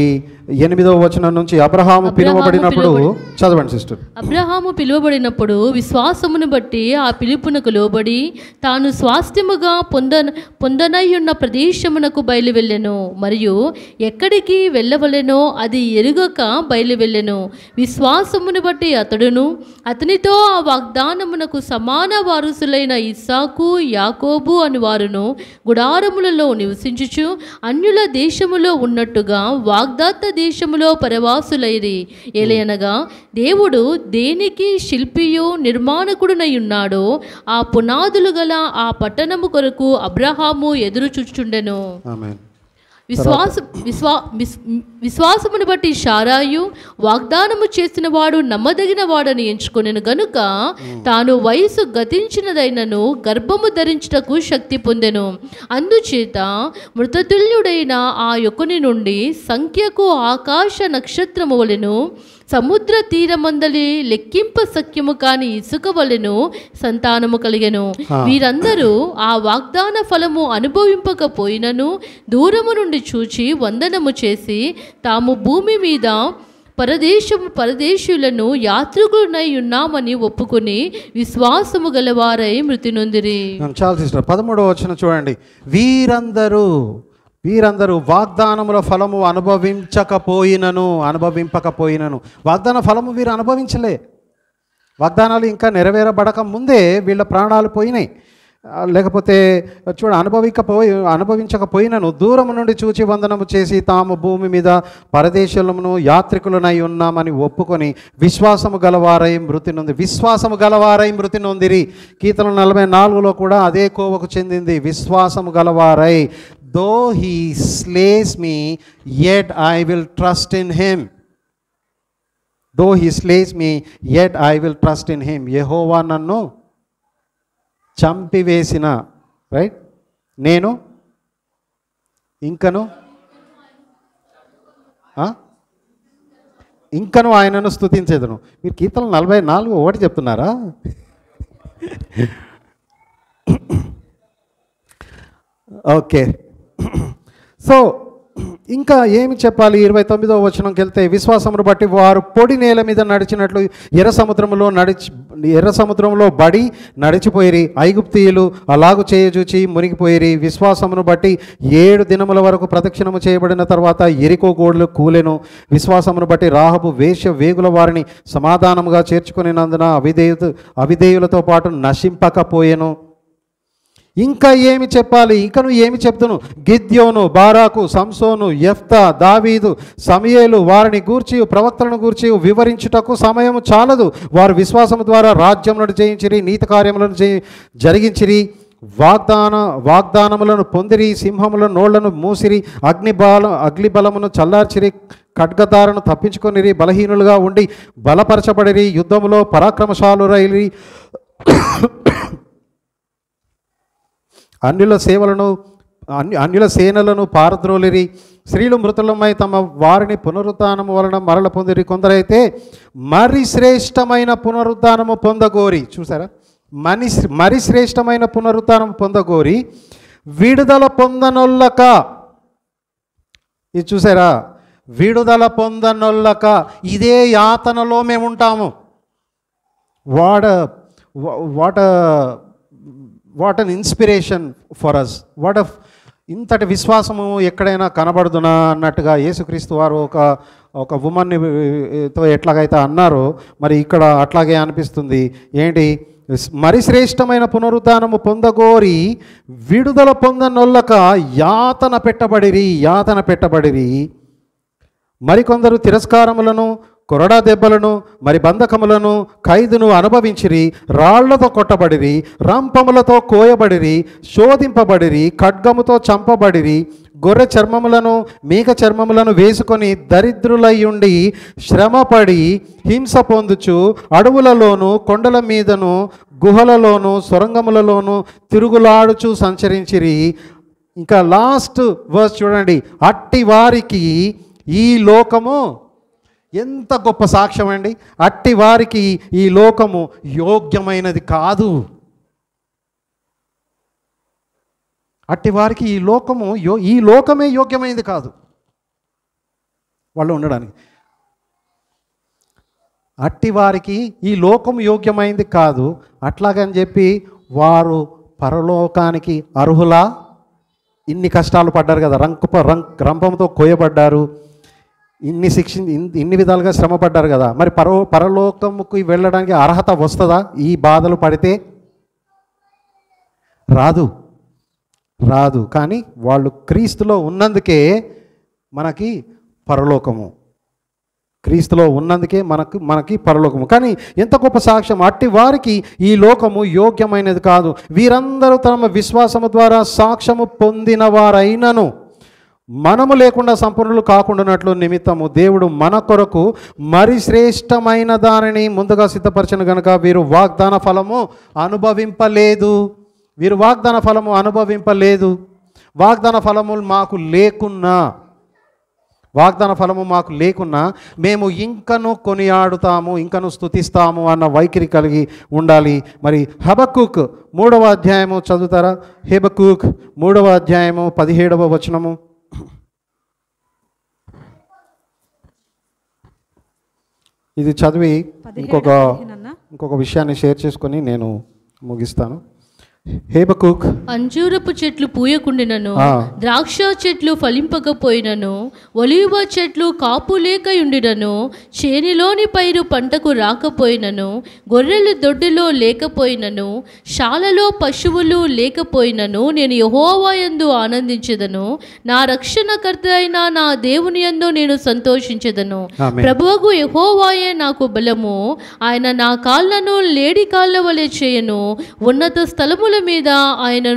8వ వచనం నుంచి అబ్రహాము పిలువబడినప్పుడు చదవండి సిస్టర్. అబ్రహాము పిలువబడినప్పుడు విశ్వాసమును బట్టి ఆ పిలుపునకు లోబడి తాను స్వాస్థ్యముగా పొందనయ్యున్న ప్రదేశమునకు బయలు వెళ్ళెను, మరియు ఎక్కడికి వెళ్ళవలెనో అది ఎరుగక బయలు వెళ్ళెను. విశ్వాసమును బట్టి అతడును అతనితో ఆ వాగ్దానమునకు సమాన వారసులైన ఇస్సాకు యాకోబు అని వారును గుడారములలో నివసించుచు అన్యుల దేశములో ఉన్నట్టుగా వాగ్దాత్త దేశములో పరవాసులైరి. ఏలయనగా దేవుడు దేనికి శిల్పియు నిర్మాణకుడునై ఉన్నాడో ఆ పునాదులు గల ఆ పట్టణము కొరకు అబ్రహాము ఎదురు చూచుచుండెను. విశ్వాసమును బట్టి శారాయు వాగ్దానము చేసిన వాడు నమ్మదగిన వాడని ఎంచుకొనెను గనుక తాను వయసు గతించినదైనను గర్భము ధరించుటకు శక్తి పొందెను. అందుచేత మృతతుల్యుడైన ఆ యొక్కని నుండి సంఖ్యకు ఆకాశ నక్షత్రము వలెను సముద్ర తీరమందలి లెక్కింప సఖ్యము కాని ఇసుక వలెను సంతానము కలిగెను. వీరందరూ ఆ వాగ్దాన ఫలము అనుభవింపకపోయినను దూరము నుండి చూచి వందనము చేసి తాము భూమి మీద పరదేశులను యాత్రికులనై ఉన్నామని ఒప్పుకొని విశ్వాసము గలవారై మృతి నొందిరి. చాలా సిస్టర్ 13వ వచనం చూడండి. వీరందరూ వాగ్దానముల ఫలము అనుభవింపకపోయినను వాగ్దాన ఫలము వీరు అనుభవించలే. వాగ్దానాలు ఇంకా నెరవేరబడక ముందే వీళ్ళ ప్రాణాలు పోయినాయి. లేకపోతే అనుభవించకపోయినను దూరము నుండి చూచి వందనము చేసి తాము భూమి మీద పరదేశమును యాత్రికులనై ఉన్నామని ఒప్పుకొని విశ్వాసము గలవారై మృతి నొంది. విశ్వాసము గలవారై మృతి నొందిరి. కీర్తన 44లో కూడా అదే కోవకు చెందింది. విశ్వాసము గలవారై, though he slays me yet I will trust in him. Though he slays me yet I will trust in him. యెహోవా నన్ను చంపివేసిన, రైట్, నేను ఇంకను ఆయనను స్తుతించేదను. మీరు కీర్తన 44 ఒకటి చెప్తున్నారా? ఓకే. సో ఇంకా ఏమి చెప్పాలి? 29వ వచనంకి వెళ్తే, విశ్వాసమును బట్టి వారు పొడి నేల మీద నడిచినట్లు ఎర్ర సముద్రంలో బడి నడిచిపోయిరి. ఐగుప్తీయులు అలాగు చేయజూచి మునిగిపోయిరి. విశ్వాసమును బట్టి 7 దినముల వరకు ప్రదక్షిణము చేయబడిన తర్వాత ఎరికో గోడలు కూలెను. విశ్వాసమును బట్టి రాహబు వేశ్య వేగుల వారిని సమాధానముగా చేర్చుకునినందున అవిధేయులతో పాటు నశింపకపోయెను. ఇంకా ఏమి చెప్పాలి? ఇంకను ఏమి చెప్తును? గిద్యోను, బారాకు, సంసోను, యెఫ్తా, దావీదు, సమూయేలు వారిని గూర్చి ప్రవక్తలను గూర్చి వివరించుటకు సమయము చాలదు. వారు విశ్వాసము ద్వారా రాజ్యములను జయించిరి, నీతి కార్యములను జరిగించిరి, వాగ్దానములను పొందిరి, సింహముల నోళ్లను మూసిరి, అగ్నిబలమును చల్లార్చిరి, ఖడ్గదారను తప్పించుకొనిరి, బలహీనులుగా ఉండి బలపరచబడిరి, యుద్ధములో పరాక్రమశాలురైరి, అన్యుల సేనలను పారద్రోలిరి. స్త్రీలు మృతులమై తమ వారిని పునరుత్థానము వలన మరల పొందిరి. కొందరైతే మరి శ్రేష్టమైన పునరుత్థానము పొందగోరి, చూసారా, మరి శ్రేష్టమైన పునరుత్థానము పొందగోరి విడుదల పొందనొల్లక, ఇది చూసారా, విడుదల పొందనొల్లక ఇదే యాతనలో మేము ఉంటాము. What an inspiration for us. ఇంతటి విశ్వాసము ఎక్కడైనా కనబడుదునా అన్నట్టుగా యేసుక్రీస్తు వారు ఒక వుమన్నితో ఎట్లాగైతే అన్నారో మరి ఇక్కడ అట్లాగే అనిపిస్తుంది. ఏంటి? మరి శ్రేష్టమైన పునరుత్థానము పొందగోరి విడుదల పొందనొల్లక యాతన పెట్టబడిరి. మరికొందరు తిరస్కారములను, కొరడా దెబ్బలను, మరి బంధకములను, ఖైదును అనుభవించిరి, రాళ్లతో కొట్టబడిరి, రంపములతో కోయబడిరి, శోధింపబడిరి, ఖడ్గముతో చంపబడిరి, గొర్రె చర్మములను, మేక చర్మములను వేసుకొని దరిద్రులయ్యుండి శ్రమపడి హింస పొందుచు అడవులలోను, కొండల మీదను, గుహలలోను, సొరంగములలోను తిరుగులాడుచు సంచరించిరి. ఇంకా లాస్ట్ వర్స్ చూడండి. అట్టి వారికి ఈ లోకము, ఎంత గొప్ప సాక్ష్యం అండి! అట్టి వారికి ఈ లోకము యోగ్యమైనది కాదు. అట్టి వారికి ఈ లోకమే యోగ్యమైనది కాదు వాళ్ళు ఉండడానికి. అట్టి వారికి ఈ లోకం యోగ్యమైనది కాదు. అట్లాగని చెప్పి వారు పరలోకానికి అర్హులా? ఇన్ని కష్టాలు పడ్డారు కదా, రంపంతో కోయబడ్డారు, ఇన్ని విధాలుగా శ్రమ పడ్డారు కదా, మరి పరలోకముకు వెళ్ళడానికి అర్హత వస్తుందా? ఈ బాధలు పడితే రాదు. కానీ వాళ్ళు క్రీస్తులో ఉన్నందుకే మనకి పరలోకము. క్రీస్తులో ఉన్నందుకే మనకి పరలోకము. కానీ ఎంత గొప్ప సాక్ష్యం! అట్టి వారికి ఈ లోకము యోగ్యమైనది కాదు. వీరందరూ తమ విశ్వాసము ద్వారా సాక్ష్యము పొందిన వారైనను మనము లేకుండా సంపూర్ణులు కాకుండానట్లు నిమిత్తము దేవుడు మన కొరకు మరి శ్రేష్టమైన దానిని ముందుగా సిద్ధపరచను గనుక వీరు వాగ్దాన ఫలము అనుభవింపలేదు. వాగ్దాన ఫలము మాకు లేకున్నా మేము ఇంకను కొనియాడుతాము, ఇంకను స్తుతిస్తాము అన్న వైఖరి కలిగి ఉండాలి. మరి హబక్కూక్ 3వ అధ్యాయము చదువుతారా? హబక్కూక్ 3వ అధ్యాయము 17వ వచనము. ఇది చదివి ఇంకొక విషయాన్ని షేర్ చేసుకొని నేను ముగిస్తాను. హేబకుక్ అంజూరపు చెట్లు పూయకుండినను, ఆ. ద్రాక్ష చెట్లు ఫలింపకపోయినను, ఒలీవ చెట్లు కాపు లేకయుండినను, చేనిలోని పైరు పంటకు రాకపోయినను, గొర్రెలు దొడ్డిలో లేకపోయినను, శాలలో పశువులు లేకపోయినను, నేను యెహోవా యందు ఆనందించెదను, నా రక్షణకర్త అయిన నా దేవుని యందు నేను సంతోషించెదను. ఆమేన్. ప్రభువగు యెహోవాయే నాకు బలము, ఆయన నా కాళ్ళను లేడి కాళ్ళ వలె చేయను, ఉన్నత స్థలముల మీద ఆయన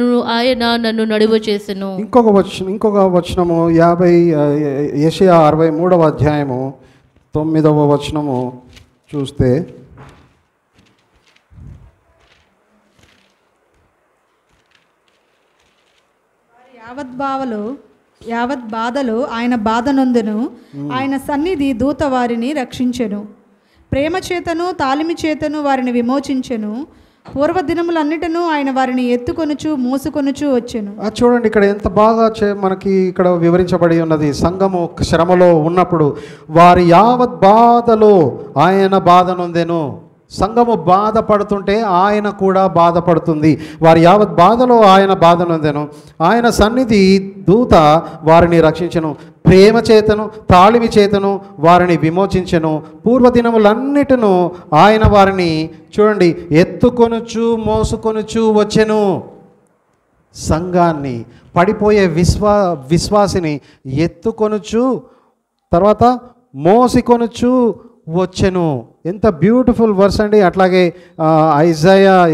నన్ను నడువ చేసెను. ఇంకొక వచనము యెషయా 63వ అధ్యాయము 9వ వచనము చూస్తే, యావత్ బాధలో ఆయన బాధ నొందెను, ఆయన సన్నిధి దూత వారిని రక్షించెను. ప్రేమ చేతను తాలిమి చేతను వారిని విమోచించెను. పూర్వదినములన్నిటను ఆయన వారిని ఎత్తుకొనుచు మోసుకొనుచు వచ్చెను. చూడండి ఇక్కడ ఎంత బాగా మనకి ఇక్కడ వివరించబడి ఉన్నది. సంఘము శ్రమలో ఉన్నప్పుడు వారి యావత్ బాధలో ఆయన బాధ నొందెను. సంఘము బాధపడుతుంటే ఆయన కూడా బాధపడుతుంది. వారి యావత్ బాధలో ఆయన బాధ నొందెను, ఆయన సన్నిధి దూత వారిని రక్షించెను. ప్రేమ చేతను తాళిమి చేతను వారిని విమోచించెను. పూర్వదినములన్నిటిను ఆయన వారిని చూడండి ఎత్తుకొనుచు మోసుకొనుచు వచ్చెను. సంఘాన్ని పడిపోయే విశ్వాసిని ఎత్తుకొనుచు తర్వాత మోసికొనుచు వచ్చెను. ఎంత బ్యూటిఫుల్ వర్స్ అండి. అట్లాగే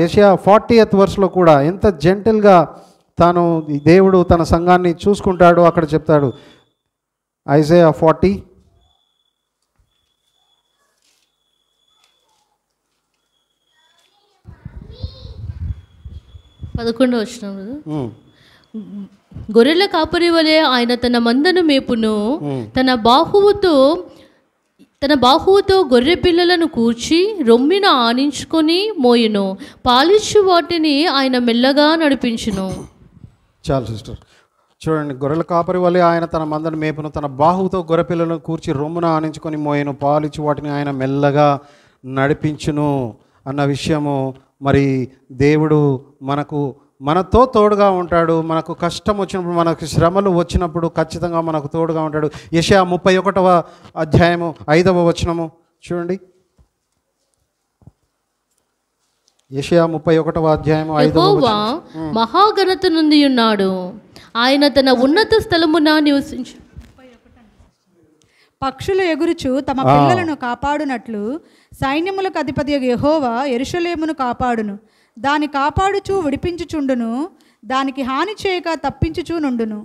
యెషయా 40th వర్స్లో కూడా ఎంత జెంటిల్గా తాను దేవుడు తన సంఘాన్ని చూసుకుంటాడు అక్కడ చెప్తాడు. ఐజయా 40 11వ వచనం. గొర్రెల కాపరి వలె ఆయన తన మందను మేపును, తన బాహువుతో గొర్రె పిల్లలను కూర్చి రొమ్మిన ఆనించుకొని మోయును, పాలిచ్చు వాటిని ఆయన మెల్లగా నడిపించును. చాలు సిస్టర్, చూడండి, గొర్రెల కాపరి వలె ఆయన తన మందను మేపును, తన బాహువుతో గొర్రె పిల్లలను కూర్చి రొమ్మున ఆనించుకొని మోయను, పాలిచ్చు వాటిని ఆయన మెల్లగా నడిపించును అన్న విషయము. మరి దేవుడు మనతో తోడుగా ఉంటాడు. మనకు కష్టం వచ్చినప్పుడు, మనకు శ్రమలు వచ్చినప్పుడు ఖచ్చితంగా మనకు తోడుగా ఉంటాడు. యెషయా 31వ అధ్యాయము 5వ వచనము చూడండి. యెషయా 31వ అధ్యాయము 5వ యెహోవా మహాఘనత నుండి ఉన్నాడు, ఆయన తన ఉన్నత స్థలమున నివసించు. పక్షులు ఎగురుచు తమ పిల్లలను కాపాడునట్లు సైన్యములకు అధిపతి యెహోవా యెరూషలేమును కాపాడును. దాని కాపాడుచు విడిపించుచుండును, దానికి హాని చేయక తప్పించుచు నుండును.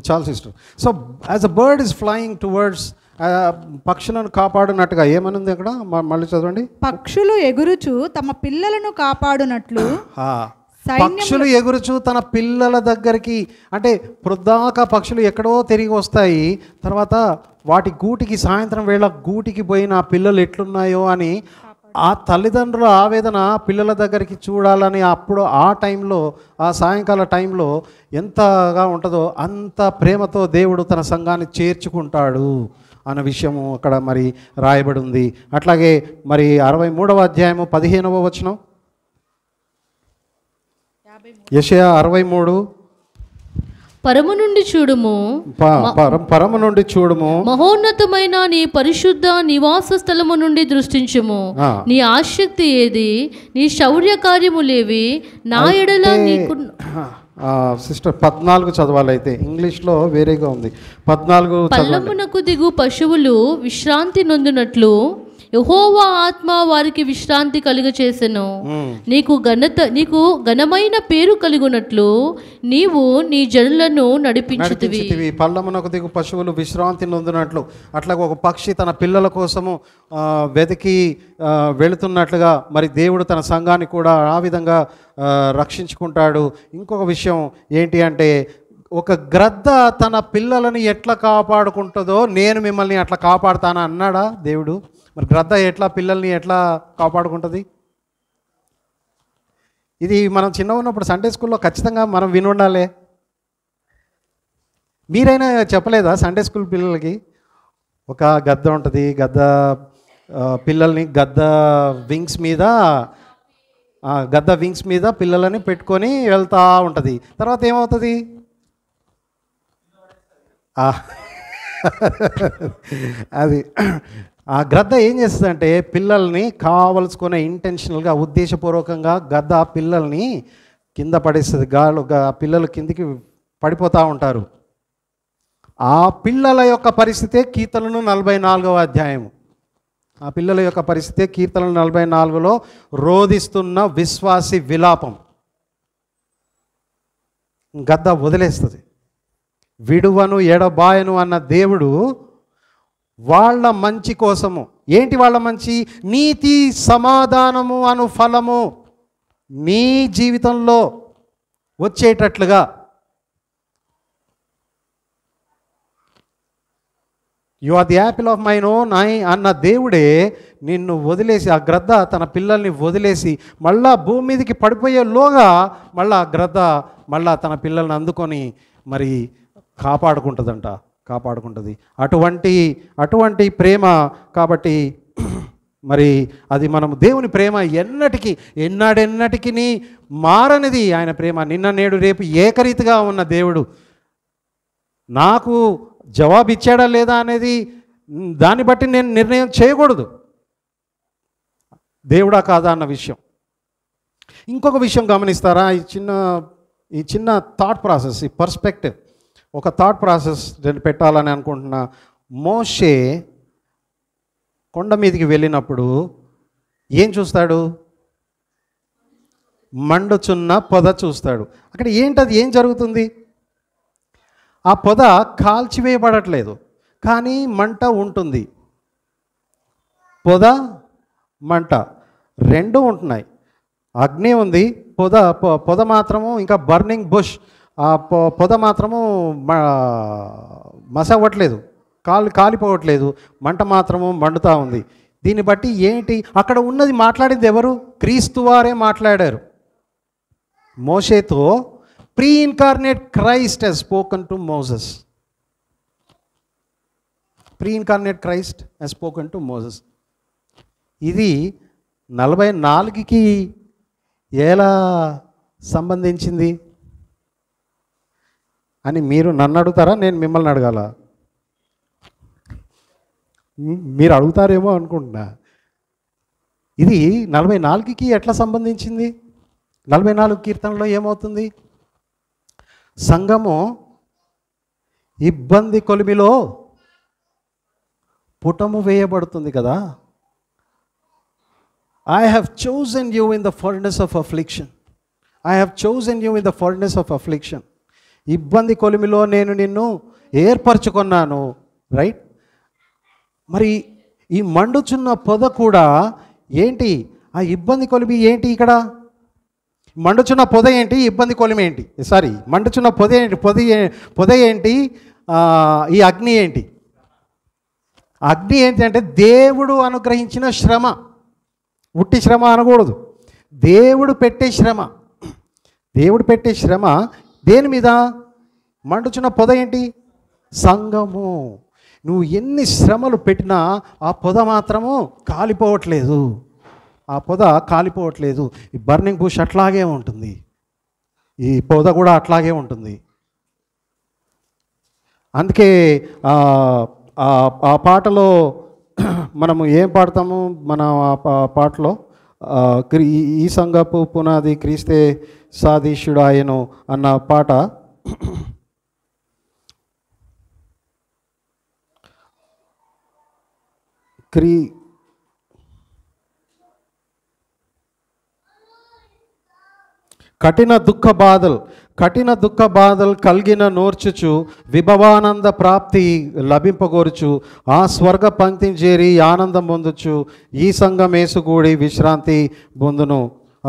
చాలు sister. So as a bird is flying towards, పక్షులను కాపాడునట్టుగా ఏమనుంది అక్కడ, మళ్ళీ చదవండి. పక్షులు ఎగురుచు తమ పిల్లలను కాపాడునట్లు, పక్షులు ఎగురుచు తన పిల్లల దగ్గరికి, అంటే ప్రొద్దాక పక్షులు ఎక్కడో తిరిగి వస్తాయి, తర్వాత వాటి గూటికి సాయంత్రం వేళ గూటికి పోయిన ఆ పిల్లలు ఎట్లున్నాయో అని ఆ తల్లిదండ్రుల ఆవేదన పిల్లల దగ్గరికి చూడాలని అప్పుడు ఆ టైంలో, ఆ సాయంకాల టైంలో ఎంతగా ఉంటుందో అంత ప్రేమతో దేవుడు తన సంఘాన్ని చేర్చుకుంటాడు అన్న విషయము అక్కడ మరి రాయబడి ఉంది. అట్లాగే మరి 63వ అధ్యాయము 15వ వచనం, యెషయా 63. పరము నుండి చూడుము, పరము నుండి చూడుము, మహోన్నతమైన నీ పరిశుద్ధ నివాస స్థలము నుండి దృష్టించుము. నీ ఆసక్తి ఏది, నీ శౌర్య కార్యములేవి, నా ఎడల నీకు. సిస్టర్ 14 చదవాలైతే, ఇంగ్లీష్లో వేరేగా ఉంది. 14. పల్లమునకు దిగు పశువులు విశ్రాంతి నొందునట్లు యెహోవా ఆత్మ వారికి విశ్రాంతి కలుగచేసెను. నీకు ఘనమైన పేరు కలుగునట్లు నీవు నీ జనులను నడిపించితివి. పల్లమునకు దిగు పశువులు విశ్రాంతి నొందునట్లు, అట్లా ఒక పక్షి తన పిల్లల కోసము వెతికి వెళుతున్నట్లుగా మరి దేవుడు తన సంఘాన్ని కూడా ఆ విధంగా రక్షించుకుంటాడు. ఇంకొక విషయం ఏంటి అంటే, ఒక గ్రద్ద తన పిల్లలని ఎట్లా కాపాడుకుంటుందో నేను మిమ్మల్ని అట్లా కాపాడుతానా అన్నాడా దేవుడు? మరి గ్రద్ద ఎట్లా పిల్లల్ని ఎట్లా కాపాడుకుంటుంది? ఇది మనం చిన్న ఉన్నప్పుడు సండే స్కూల్లో ఖచ్చితంగా మనం విని ఉండాలి. మీరైనా చెప్పలేదా సండే స్కూల్ పిల్లలకి? ఒక గద్ద ఉంటుంది, గద్ద పిల్లల్ని గద్ద వింగ్స్ మీద గద్ద వింగ్స్ మీద పిల్లలని పెట్టుకొని వెళ్తూ ఉంటుంది. తర్వాత ఏమవుతుంది? అది ఆ గద్ద ఏం చేస్తుందంటే పిల్లల్ని కావలసుకునే ఇంటెన్షనల్గా, ఉద్దేశపూర్వకంగా గద్ద పిల్లల్ని కింద పడేస్తుంది. పిల్లలు కిందికి పడిపోతూ ఉంటారు. ఆ పిల్లల యొక్క పరిస్థితే కీర్తనలు 44వ అధ్యాయము. ఆ పిల్లల యొక్క పరిస్థితే కీర్తనలు 44లో రోదిస్తున్న విశ్వాసి విలాపం. గద్ద వదిలేస్తుంది. విడువను ఎడబాయను అన్న దేవుడు వాళ్ళ మంచి కోసము, ఏంటి వాళ్ళ మంచి? నీతి సమాధానము అను ఫలము నీ జీవితంలో వచ్చేటట్లుగా you are the apple of mine own I అన్న దేవుడే నిన్ను వదిలేసి, ఆ గ్రద్ద తన పిల్లల్ని వదిలేసి మళ్ళా భూమి మీదకి పడిపోయేలోగా మళ్ళా ఆ గ్రద్ద మళ్ళా తన పిల్లల్ని అందుకొని మరి కాపాడుకుంటుంది. అటువంటి ప్రేమ. కాబట్టి మరి అది మనం దేవుని ప్రేమ ఎన్నడెన్నటికి మారనిది. ఆయన ప్రేమ నిన్న నేడు రేపు ఏకరీతిగా ఉన్న దేవుడు. నాకు జవాబు ఇచ్చాడా లేదా అనేది దాన్ని బట్టి నేను నిర్ణయం చేయకూడదు, దేవుడా కాదా అన్న విషయం. ఇంకొక విషయం గమనిస్తారా? ఈ చిన్న థాట్ ప్రాసెస్, ఈ పర్స్పెక్టివ్, ఒక థాట్ ప్రాసెస్ నేను పెట్టాలని అనుకుంటున్నా. మోషే కొండ మీదకి వెళ్ళినప్పుడు ఏం చూస్తాడు? మండుచున్న పొద చూస్తాడు. అక్కడ ఏంటది? ఏం జరుగుతుంది? ఆ పొద కాల్చివేయబడట్లేదు, కానీ మంట ఉంటుంది. పొద మంట రెండు ఉంటున్నాయి. అగ్ని ఉంది, పొద మాత్రము, ఇంకా బర్నింగ్ బుష్. ఆ పొద మాత్రము మసవ్వట్లేదు, కాలిపోవట్లేదు, మంట మాత్రము మండుతూ ఉంది. దీన్ని బట్టి ఏంటి? అక్కడ ఉన్నది మాట్లాడింది ఎవరు? క్రీస్తు వారే మాట్లాడారు. మోషేతో pre incarnate Christ he's spoken to Moses. Pre incarnate Christ he's spoken to Moses. ఇది 44కి ఎలా సంబంధించింది అని మీరు నన్ను అడుగుతారా? నేను మిమ్మల్ని అడగాల? మీరు అడుగుతారేమో అనుకుంటున్నా. ఇది 44కి ఎట్లా సంబంధించింది? 44 కీర్తనలో ఏమవుతుంది? సంఘము ఇబ్బంది కొలిమిలో పుటము వేయబడుతుంది కదా. I have chosen you in the furnace of affliction. I have chosen you in the furnace of affliction. ఇబ్బంది కొలిమిలో నేను నిన్ను ఏర్పరచుకున్నాను. రైట్? మరి ఈ మండుచున్న పొద కూడా ఏంటి? ఆ ఇబ్బంది కొలిమి ఏంటి? ఇక్కడ మండుచున్న పొద ఏంటి? ఇబ్బంది కొలిమి ఏంటి? మండుచున్న పొద ఏంటి? పొద ఏంటి? ఈ అగ్ని ఏంటి? అగ్ని ఏంటి అంటే దేవుడు అనుగ్రహించిన శ్రమ. ఉట్టి శ్రమ అనకూడదు, దేవుడు పెట్టే శ్రమ. దేవుడు పెట్టే శ్రమ దేని మీద? మండుచున్న పొద ఏంటి? సంఘము. నువ్వు ఎన్ని శ్రమలు పెట్టినా ఆ పొద మాత్రము కాలిపోవట్లేదు. ఆ పొద కాలిపోవట్లేదు. ఈ బర్నింగ్ బుష్ అట్లాగే ఉంటుంది, ఈ పొద కూడా అట్లాగే ఉంటుంది. అందుకే ఆ పాటలో మనము ఏం పాడతాము? మన పాటలో ఈ సంఘపు పునాది క్రీస్తే సాదీశుడు ఆయను అన్న పాట కఠిన దుఃఖ బాధలు కలిగిన నోర్చుచు విభవానంద ప్రాప్తి లభింపగోరుచు ఆ స్వర్గ పంక్తిని చేరి ఆనందం పొందుచు ఈ సంఘమేసుగూడి విశ్రాంతి పొందును.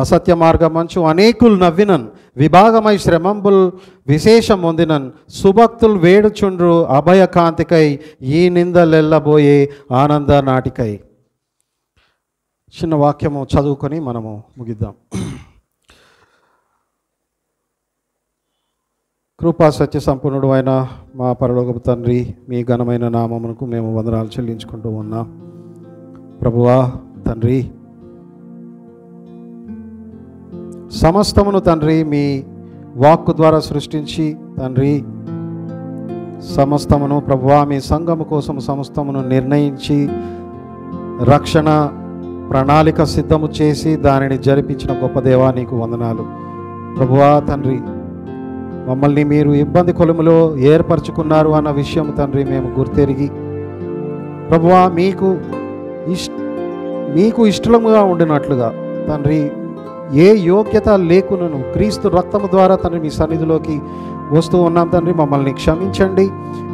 అసత్య మార్గమంచు అనేకులు నవ్వినన్ విభాగమై శ్రమంబుల్ విశేషం పొందినన్ సుభక్తులు వేడుచుండ్రు అభయకాంతికై ఈ నిందలెల్లబోయే ఆనంద నాటికై. చిన్న వాక్యము చదువుకొని మనము ముగిద్దాం. కృపా సత్య సంపూర్ణుడు అయిన మా పరలోకపు తండ్రి, మీ ఘనమైన నామమునకు మేము వందనాలు చెల్లించుకుంటూ ఉన్నాం. ప్రభువా తండ్రి, సమస్తమును తండ్రి మీ వాక్కు ద్వారా సృష్టించి తండ్రి సమస్తమును ప్రభువా మీ సంఘము కోసం సమస్తమును నిర్ణయించి రక్షణ ప్రణాళిక సిద్ధము చేసి దానిని జరిపించిన గొప్ప దేవా నీకు వందనాలు ప్రభువా తండ్రి. మమ్మల్ని మీరు ఇబ్బంది కొలుములో ఏర్పరచుకున్నారు అన్న విషయం తండ్రి మేము గుర్తెరిగి ప్రభువా మీకు ఇష్టముగా ఉండినట్లుగా తండ్రి ఏ యోగ్యత లేకునను క్రీస్తు రక్తము ద్వారా తండ్రి మీ సన్నిధిలోకి వస్తూ ఉన్నాం తండ్రి. మమ్మల్ని క్షమించండి.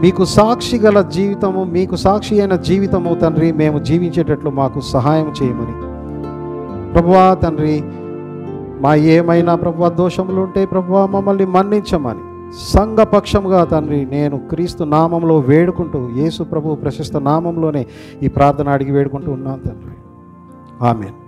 మీకు సాక్షి గల జీవితము, మీకు సాక్షి అయిన జీవితము తండ్రి మేము జీవించేటట్లు మాకు సహాయం చేయమని ప్రభువా తండ్రి. మా ఏమైనా ప్రభువా దోషములు ఉంటే ప్రభువా మమ్మల్ని మన్నించమని సంఘపక్షముగా తండ్రి నేను క్రీస్తు నామంలో వేడుకుంటూ, యేసు ప్రభు ప్రశస్త నామంలోనే ఈ ప్రార్థన అడిగి వేడుకుంటూ ఉన్నాను తండ్రి. ఆమేన్.